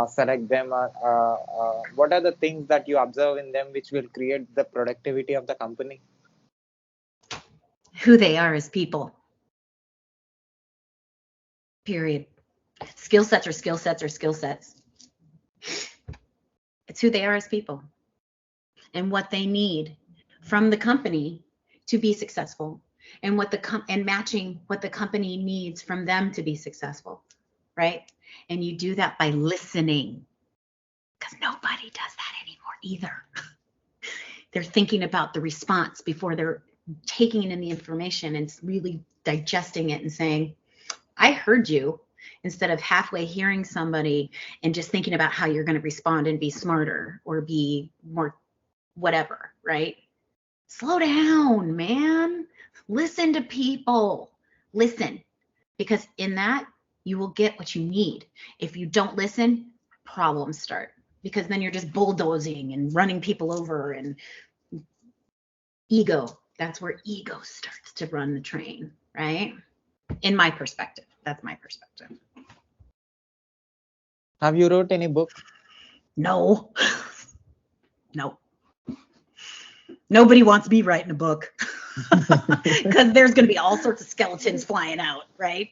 select them? What are the things that you observe in them which will create the productivity of the company? Who they are as people. Period. Skill sets are skill sets are skill sets. It's who they are as people and what they need from the company to be successful, and and matching what the company needs from them to be successful, right? And you do that by listening, because nobody does that anymore either. They're thinking about the response before they're taking in the information and really digesting it and saying, I heard you, instead of halfway hearing somebody and just thinking about how you're going to respond and be smarter or be more whatever, right? Slow down, man. Listen to people. Listen, because in that, you will get what you need. If you don't listen, problems start, because then you're just bulldozing and running people over, and ego. That's where ego starts to run the train, right? In my perspective. That's my perspective. Have you wrote any book? No. No. Nobody wants me writing a book, because there's going to be all sorts of skeletons flying out, right?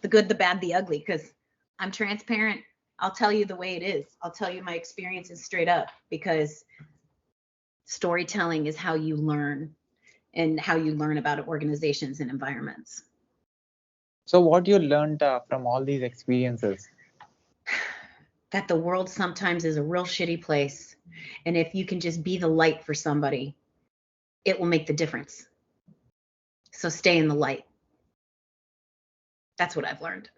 The good, the bad, the ugly, because I'm transparent. I'll tell you the way it is. I'll tell you my experiences straight up, because storytelling is how you learn, and how you learn about organizations and environments. So what you learned from all these experiences? That the world sometimes is a real shitty place. And if you can just be the light for somebody, it will make the difference. So stay in the light. That's what I've learned.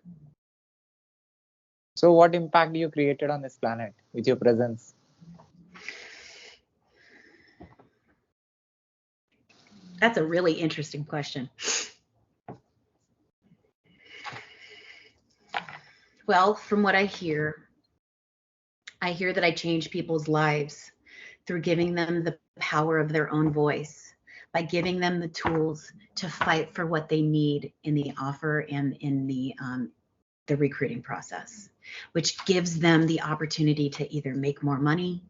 So what impact you created on this planet with your presence? That's a really interesting question. Well, from what I hear that I change people's lives through giving them the power of their own voice, by giving them the tools to fight for what they need in the offer and in the recruiting process, which gives them the opportunity to either make more money,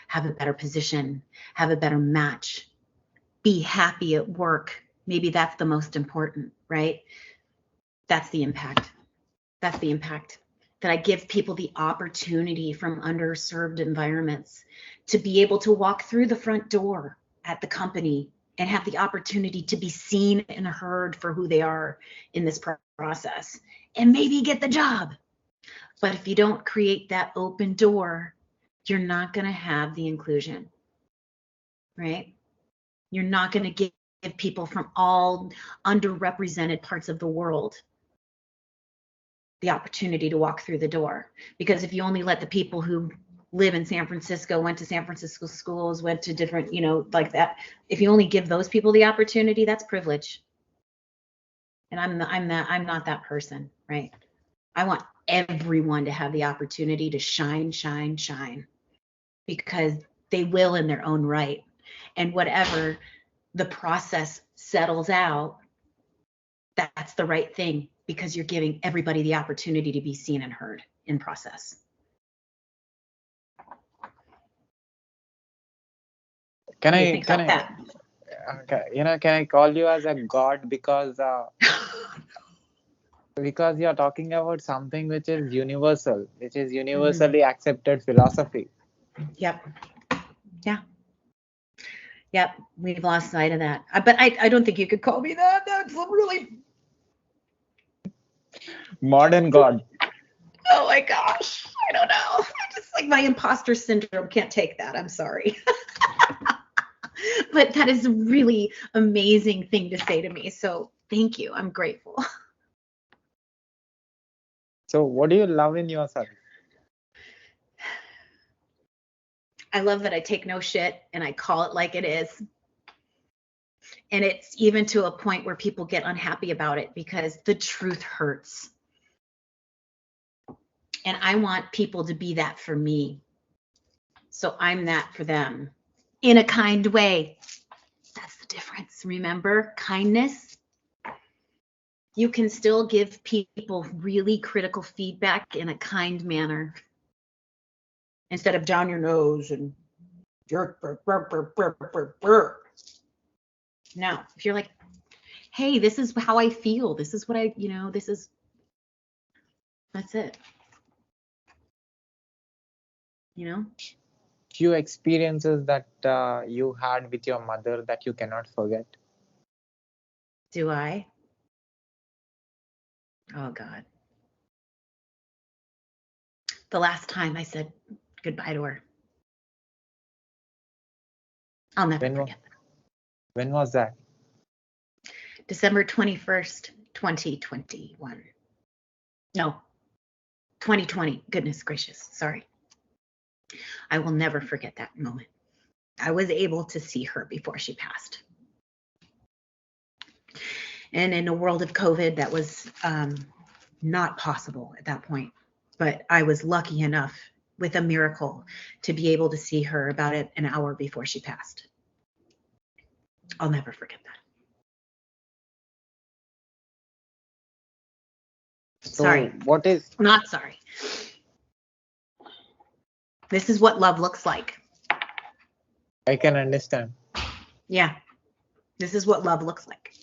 have a better position, have a better match, be happy at work. Maybe that's the most important, right? That's the impact. That's the impact. That I give people the opportunity from underserved environments to be able to walk through the front door at the company and have the opportunity to be seen and heard for who they are in this process, and maybe get the job. But if you don't create that open door, you're not going to have the inclusion, right? You're not going to give people from all underrepresented parts of the world the opportunity to walk through the door. Because if you only let the people who live in San Francisco, went to San Francisco schools, went to different, like that, if you only give those people the opportunity, that's privilege. And I'm not that person, right? I want everyone to have the opportunity to shine, shine, shine, because they will in their own right. And whatever the process settles out, that's the right thing, because you're giving everybody the opportunity to be seen and heard in process. Can What do you I think can about I that? okay, can I call you as a god because you're talking about something which is universal, which is universally accepted philosophy. Yep. Yeah. Yep. We've lost sight of that. But I don't think you could call me that. That's really. Modern god. Oh my gosh. I don't know. I just, like, my imposter syndrome can't take that. I'm sorry. But that is a really amazing thing to say to me. So thank you. I'm grateful. So what do you love in yourself? I love that I take no shit and I call it like it is. And it's even to a point where people get unhappy about it, because the truth hurts. And I want people to be that for me. So I'm that for them. in a kind way. That's the difference. Remember, kindness. You can still give people really critical feedback in a kind manner instead of down your nose and jerk. Now, if you're like, hey, this is how I feel. This is what that's it. Few experiences that you had with your mother that you cannot forget. Do I? Oh, God. The last time I said goodbye to her. I'll never forget that. When was that? December 21st, 2021. No, 2020. Goodness gracious. Sorry. I will never forget that moment. I was able to see her before she passed. And in a world of COVID, that was not possible at that point. But I was lucky enough with a miracle to be able to see her about an hour before she passed. I'll never forget that. So sorry. What is? Not sorry. This is what love looks like. I can understand. Yeah. This is what love looks like.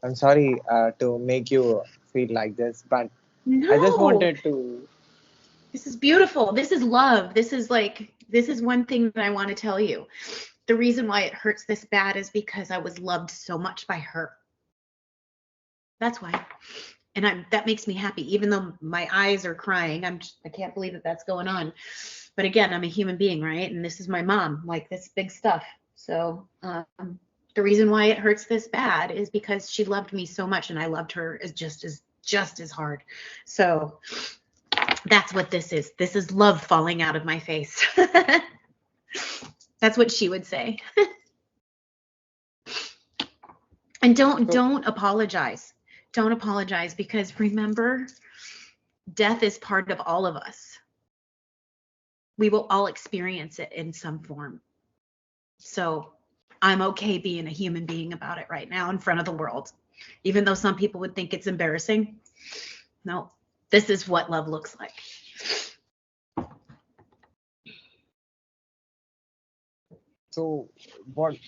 I'm sorry to make you feel like this, but No. I just wanted to. This is beautiful. This is love. This is one thing that I want to tell you. The reason why it hurts this bad is because I was loved so much by her. That's why. And that makes me happy, even though my eyes are crying. I can't believe that that's going on. But again, I'm a human being, right? And this is my mom, like this big stuff. So the reason why it hurts this bad is because she loved me so much, and I loved her just as hard. So that's what this is. This is love falling out of my face. That's what she would say. And don't apologize. Don't apologize, because remember, death is part of all of us. We will all experience it in some form. So I'm okay being a human being about it right now in front of the world. Even though some people would think it's embarrassing. No, this is what love looks like. So what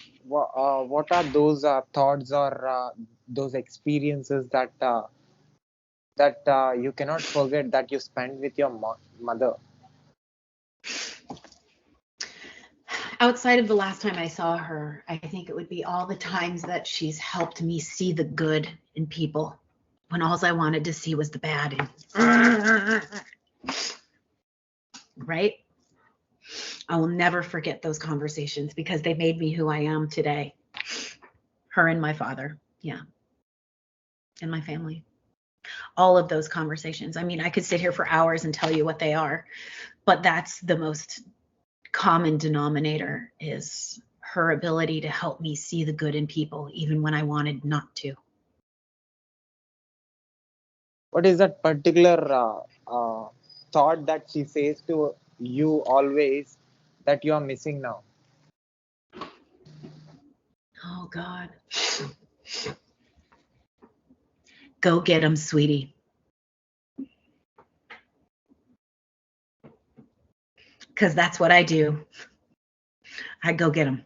are those thoughts or those experiences that you cannot forget that you spent with your mother? Outside of the last time I saw her, I think it would be all the times that she's helped me see the good in people when all I wanted to see was the bad. Right? I will never forget those conversations because they made me who I am today. Her and my father. Yeah. And my family. All of those conversations. I mean, I could sit here for hours and tell you what they are, but that's the most common denominator, is her ability to help me see the good in people, even when I wanted not to. What is that particular thought that she says to you always that you are missing now? Oh, God. Go get him, sweetie. Because that's what I do. I go get him.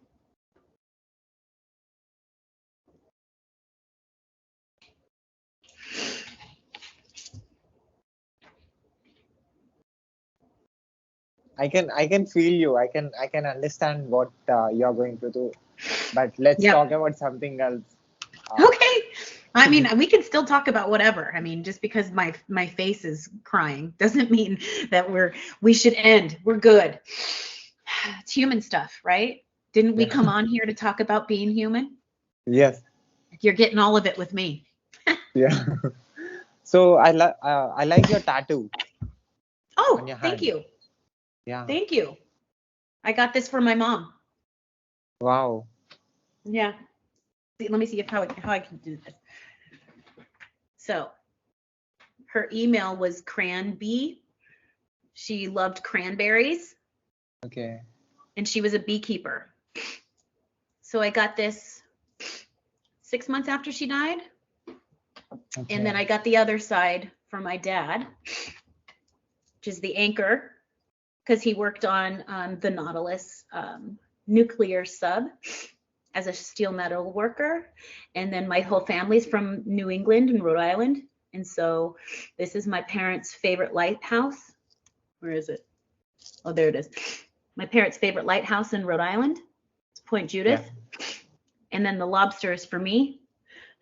I can feel you. I can understand what you're going to do. But let's Yep. talk about something else. Okay. I mean, we can still talk about whatever. I mean, just because my face is crying doesn't mean that we should end. We're good. It's human stuff, right? Didn't we come on here to talk about being human? Yes. You're getting all of it with me. Yeah. So I like your tattoo. Oh, on your hand. thank you. Yeah. Thank you. I got this for my mom. Wow. Yeah. Let me see how I can do this. So her email was cranb She loved cranberries, Okay. and she was a beekeeper. So I got this 6 months after she died. And then Okay. I got the other side from my dad, which is the anchor, because he worked on the Nautilus nuclear sub as a steel metal worker. And then my whole family's from New England and Rhode Island. And so this is my parents' favorite lighthouse. Where is it? Oh, there it is. My parents' favorite lighthouse in Rhode Island. It's Point Yeah. Judith. And then the lobster is for me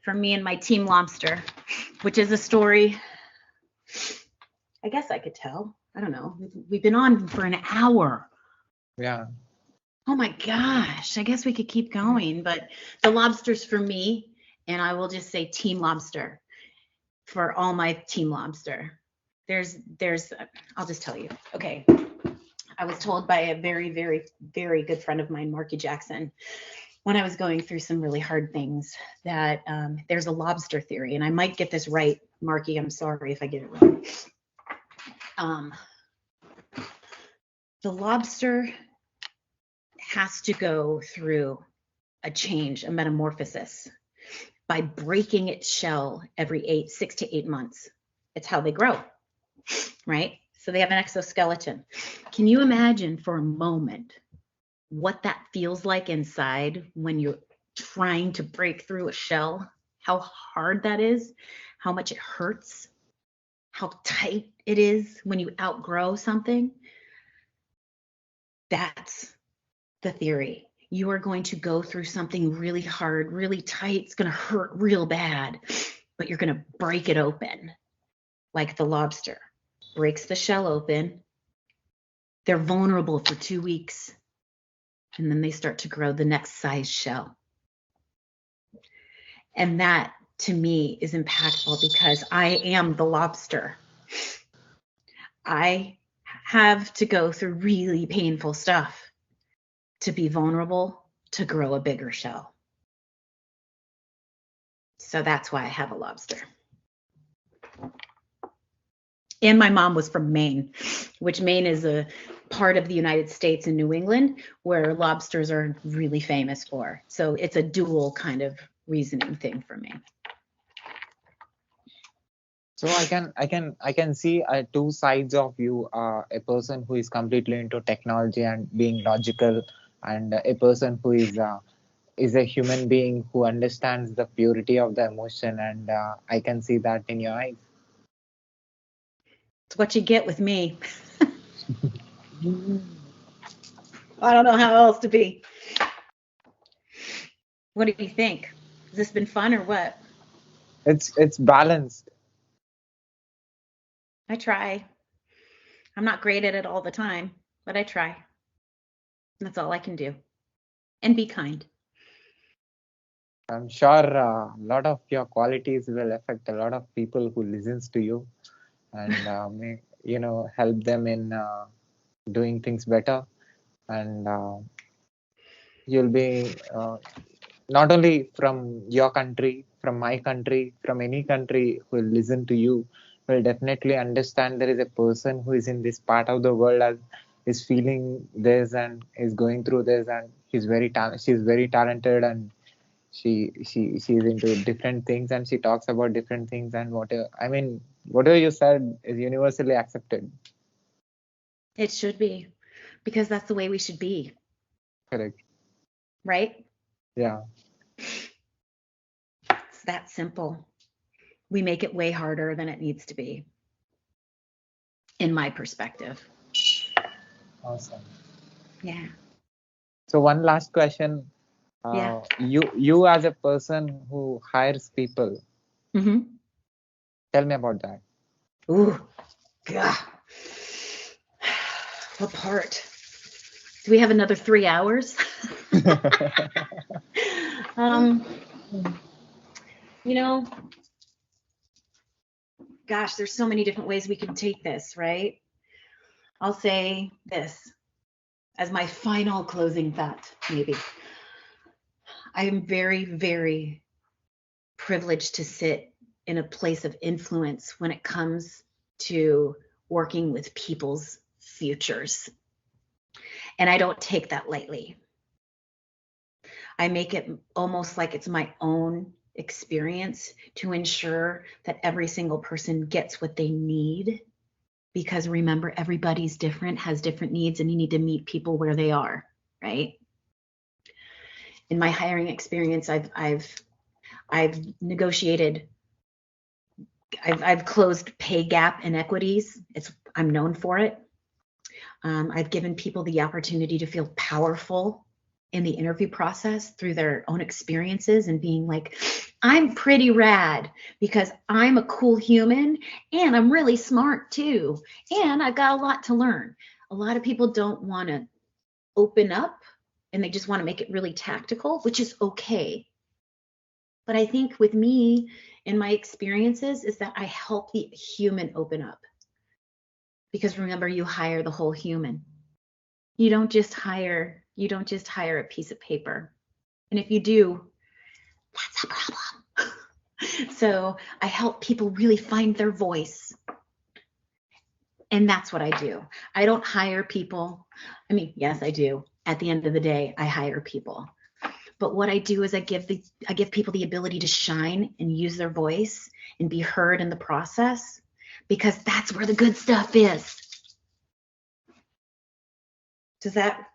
and my team lobster, which is a story I guess I could tell. I don't know. We've been on for an hour. Yeah. Oh my gosh. I guess we could keep going, but the lobster's for me, and I will just say team lobster for all my team lobster. There's I'll just tell you. Okay. I was told by a very, very, very good friend of mine, Marky Jackson, when I was going through some really hard things, that there's a lobster theory, and I might get this right, Marky. I'm sorry if I get it wrong. The lobster has to go through a change, a metamorphosis, by breaking its shell every 6 to 8 months. It's how they grow, right? So they have an exoskeleton. Can you imagine for a moment what that feels like inside when you're trying to break through a shell? How hard that is, how much it hurts, how tight it is when you outgrow something. That's the theory. You are going to go through something really hard, really tight. It's going to hurt real bad, but you're going to break it open like the lobster breaks the shell open. They're vulnerable for 2 weeks, and then they start to grow the next size shell. And that, to me, is impactful because I am the lobster. I have to go through really painful stuff to be vulnerable, to grow a bigger shell. So that's why I have a lobster. And my mom was from Maine, which Maine is a part of the United States in New England where lobsters are really famous for. So it's a dual kind of reasoning thing for me. So I can see two sides of you. A person who is completely into technology and being logical, and a person who is a human being who understands the purity of the emotion, and I can see that in your eyes. It's what you get with me. I don't know how else to be. What do you think? Has this been fun or what? It's balanced. I try. I'm not great at it all the time, but I try. That's all I can do. And be kind. I'm sure a lot of your qualities will affect a lot of people who listens to you, and may, help them in doing things better, and you'll be not only from your country, from my country, from any country who will listen to you, will definitely understand there is a person who is in this part of the world as is feeling this and is going through this, and she's very talented, and she's into different things, and she talks about different things, and whatever you said is universally accepted. It should be, because that's the way we should be, Correct. right? Yeah. It's that simple. We make it way harder than it needs to be, in my perspective. Awesome. Yeah. So one last question. Yeah. You as a person who hires people, Mm-hmm. tell me about that. Ooh, God. What part? Do we have another 3 hours? um, you know, gosh, there's so many different ways we can take this, right? I'll say this as my final closing thought, maybe. I am very, very privileged to sit in a place of influence when it comes to working with people's futures. And I don't take that lightly. I make it almost like it's my own experience to ensure that every single person gets what they need. Because remember, everybody's different, has different needs, and you need to meet people where they are, right? In my hiring experience, I've negotiated, I've closed pay gap inequities. I'm known for it. I've given people the opportunity to feel powerful in the interview process through their own experiences and being like, I'm pretty rad because I'm a cool human and I'm really smart too. And I've got a lot to learn. A lot of people don't want to open up and they just want to make it really tactical, which is okay. But I think with me and my experiences is that I help the human open up. Because remember, you hire the whole human. You don't just hire a piece of paper. And if you do, that's a problem. So I help people really find their voice. And that's what I do. I don't hire people. I mean, yes, I do. At the end of the day, I hire people. But what I do is I give people the ability to shine and use their voice and be heard in the process, because that's where the good stuff is. Does that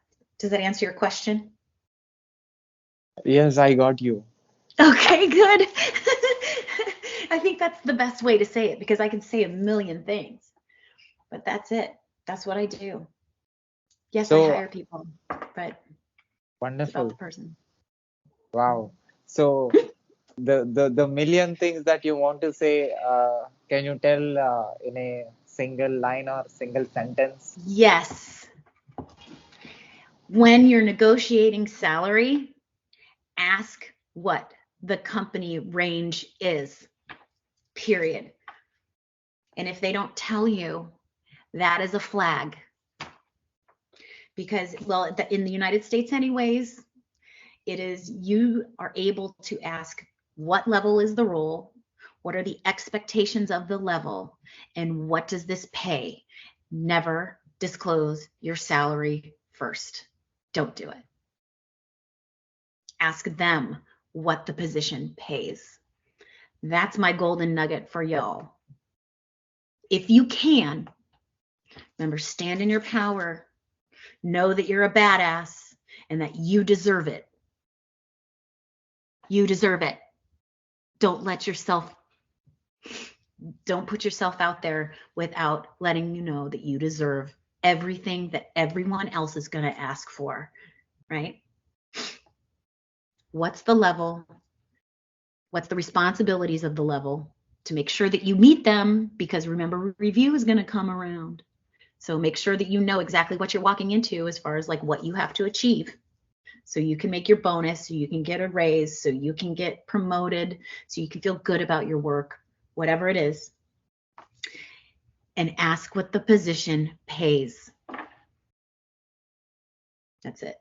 answer your question? Yes, I got you. Okay, good. I think that's the best way to say it, because I can say a million things, but that's it. That's what I do. Yes, I hire people, but wonderful. It's about the person. Wow. So the million things that you want to say, can you tell in a single line or single sentence? Yes. When you're negotiating salary, ask what the company range is, period. And if they don't tell you, that is a flag. Because, well, in the United States anyways, it is, you are able to ask what level is the role, what are the expectations of the level, and what does this pay? Never disclose your salary first. Don't do it. Ask them what the position pays. That's my golden nugget for y'all. If you can, remember, stand in your power, know that you're a badass and that you deserve it. You deserve it. Don't put yourself out there without letting you know that you deserve everything that everyone else is going to ask for, right? What's the level? What's the responsibilities of the level to make sure that you meet them? Because remember, review is going to come around. So make sure that you know exactly what you're walking into as far as like what you have to achieve. So you can make your bonus, so you can get a raise, so you can get promoted, so you can feel good about your work, whatever it is. And ask what the position pays. That's it.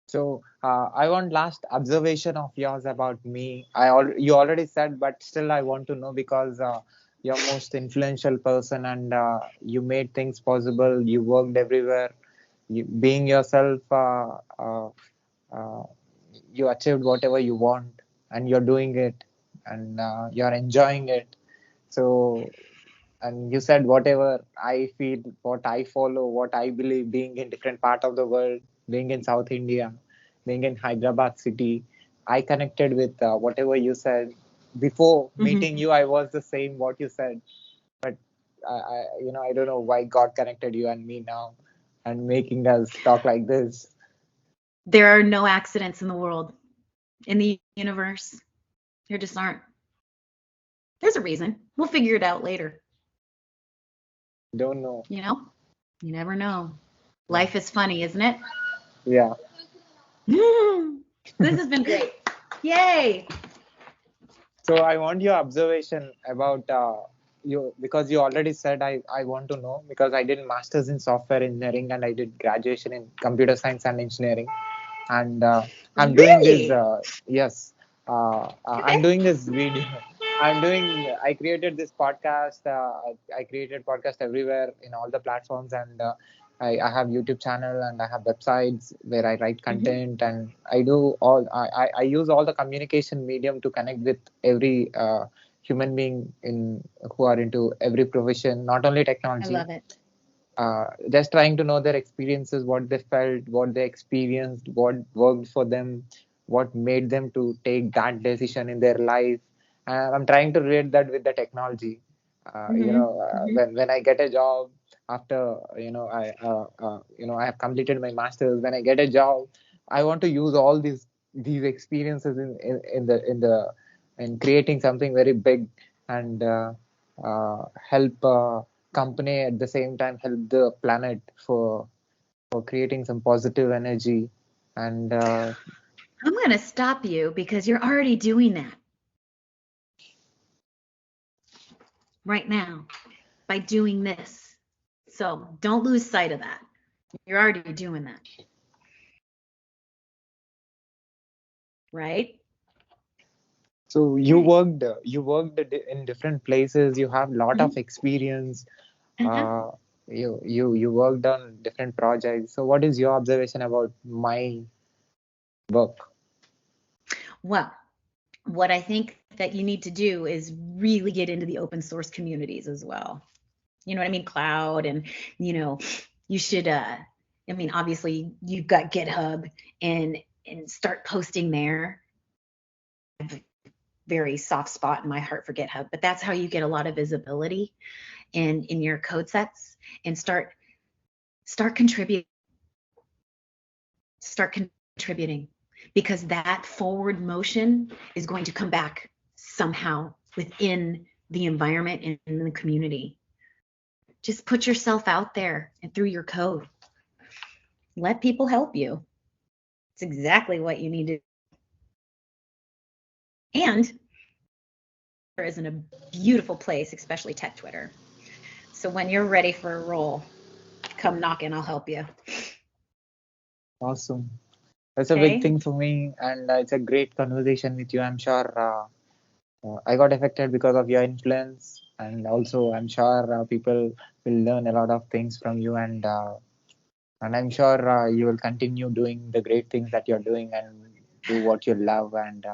So I want last observation of yours about me. You already said, but still I want to know, because you're most influential person and you made things possible. You worked everywhere. Being yourself, you achieved whatever you want, and you're doing it, and you're enjoying it. So, and you said whatever I feel, what I follow, what I believe, being in different part of the world, being in South India, being in Hyderabad city, I connected with whatever you said. Before meeting you, I was the same what you said, but I don't know why God connected you and me now and making us talk like this. There are no accidents in the world, in the universe. There just aren't. There's a reason. We'll figure it out later. Don't know. You know? You never know. Life is funny, isn't it? Yeah. This has been great. Yay! So I want your observation about you, because you already said I want to know, because I did masters in software engineering and I did graduation in computer science and engineering, and I'm doing this. Yes, I'm doing this video. I created this podcast. I created podcast everywhere in all the platforms, and I have YouTube channel and I have websites where I write Hmm. content, and I do all. I use all the communication medium to connect with every human being in who are into every profession, not only I technology. love it. Just trying to know their experiences, what they felt, what they experienced, what worked for them, what made them to take that decision in their life. And I'm trying to relate that with the technology. Hmm. Hmm. When I get a job after I have completed my masters. When I get a job, I want to use all these experiences in creating something very big and help. Company at the same time help the planet for creating some positive energy and I'm going to stop you because you're already doing that right now by doing this. So don't lose sight of that. You're already doing that, right? so Right. you worked in different places, you have lot of Hmm. experience, Uh-huh. uh, you worked on different projects. So what is your observation about my work? Well, what I think that you need to do is really get into the open source communities as well. You know what I mean? Cloud and, you know, you should I mean, obviously you've got GitHub and start posting there. Very soft spot in my heart for GitHub, but that's how you get a lot of visibility in your code sets and start contributing start contributing because that forward motion is going to come back somehow within the environment and in the community. Just put yourself out there and through your code. Let people help you. It's exactly what you need to do. And Twitter is in a beautiful place, especially tech Twitter. So when you're ready for a role, come knocking, I'll help you. Awesome. That's a big Okay? thing for me, and it's a great conversation with you. I'm sure I got affected because of your influence, and also I'm sure people will learn a lot of things from you, and I'm sure you will continue doing the great things that you're doing and do what you love, and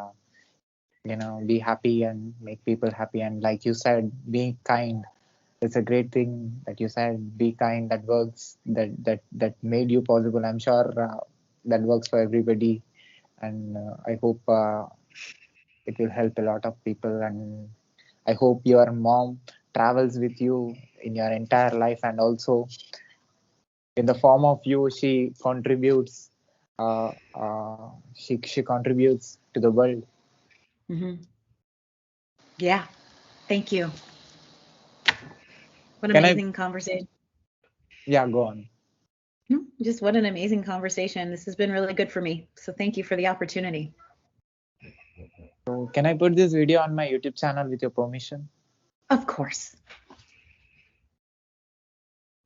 be happy and make people happy. And like you said, be kind. It's a great thing that you said. Be kind. That works. That made you possible. I'm sure that works for everybody, and I hope it will help a lot of people. And I hope your mom travels with you in your entire life, and also in the form of you, she contributes. She contributes to the world. Mm-hmm. Yeah. Thank you. What Can I? amazing conversation. Yeah, go on. Just what an amazing conversation. This has been really good for me. So thank you for the opportunity. So can I put this video on my YouTube channel with your permission? Of course.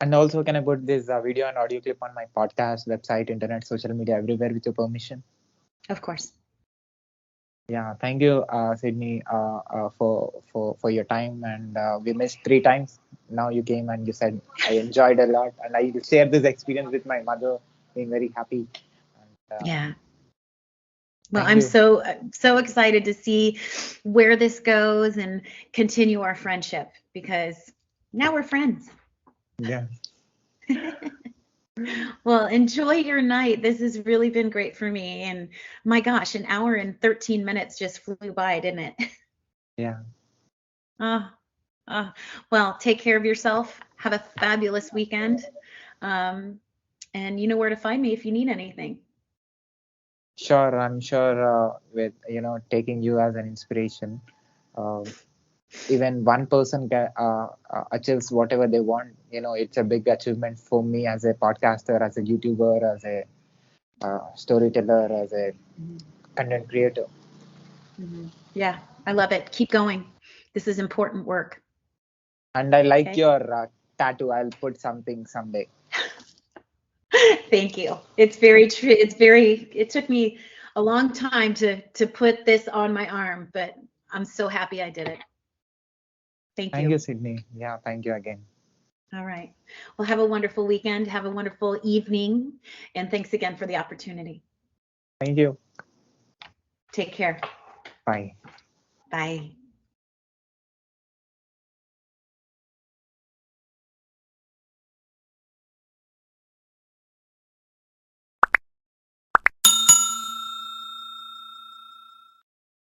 And also, can I put this video and audio clip on my podcast, website, internet, social media, everywhere with your permission? Of course. Yeah, thank you, Sydney, for your time. And we missed 3 times. Now you came and you said I enjoyed a lot, and I shared this experience with my mother, being very happy. And, Yeah. Well, thank I'm you. so excited to see where this goes and continue our friendship because now we're friends. Yeah. Well, enjoy your night. This has really been great for me. And my gosh, an hour and 13 minutes just flew by, didn't it? Yeah. Oh, oh. Well, take care of yourself. Have a fabulous weekend. Um, and you know where to find me if you need anything. Sure. I'm sure with taking you as an inspiration. Uh, Even one person can achieves whatever they want. It's a big achievement for me as a podcaster, as a YouTuber, as a storyteller, as a Mhm. content creator. Yeah, I love it. Keep going. This is important work. And I like Okay. your tattoo. I'll put something someday. Thank you. It's very true. It took me a long time to put this on my arm, but I'm so happy I did it. Thank Thank you. you, Sydney. Yeah, thank you again. All right. Well, have a wonderful weekend. Have a wonderful evening. And thanks again for the opportunity. Thank you. Take care. Bye. Bye.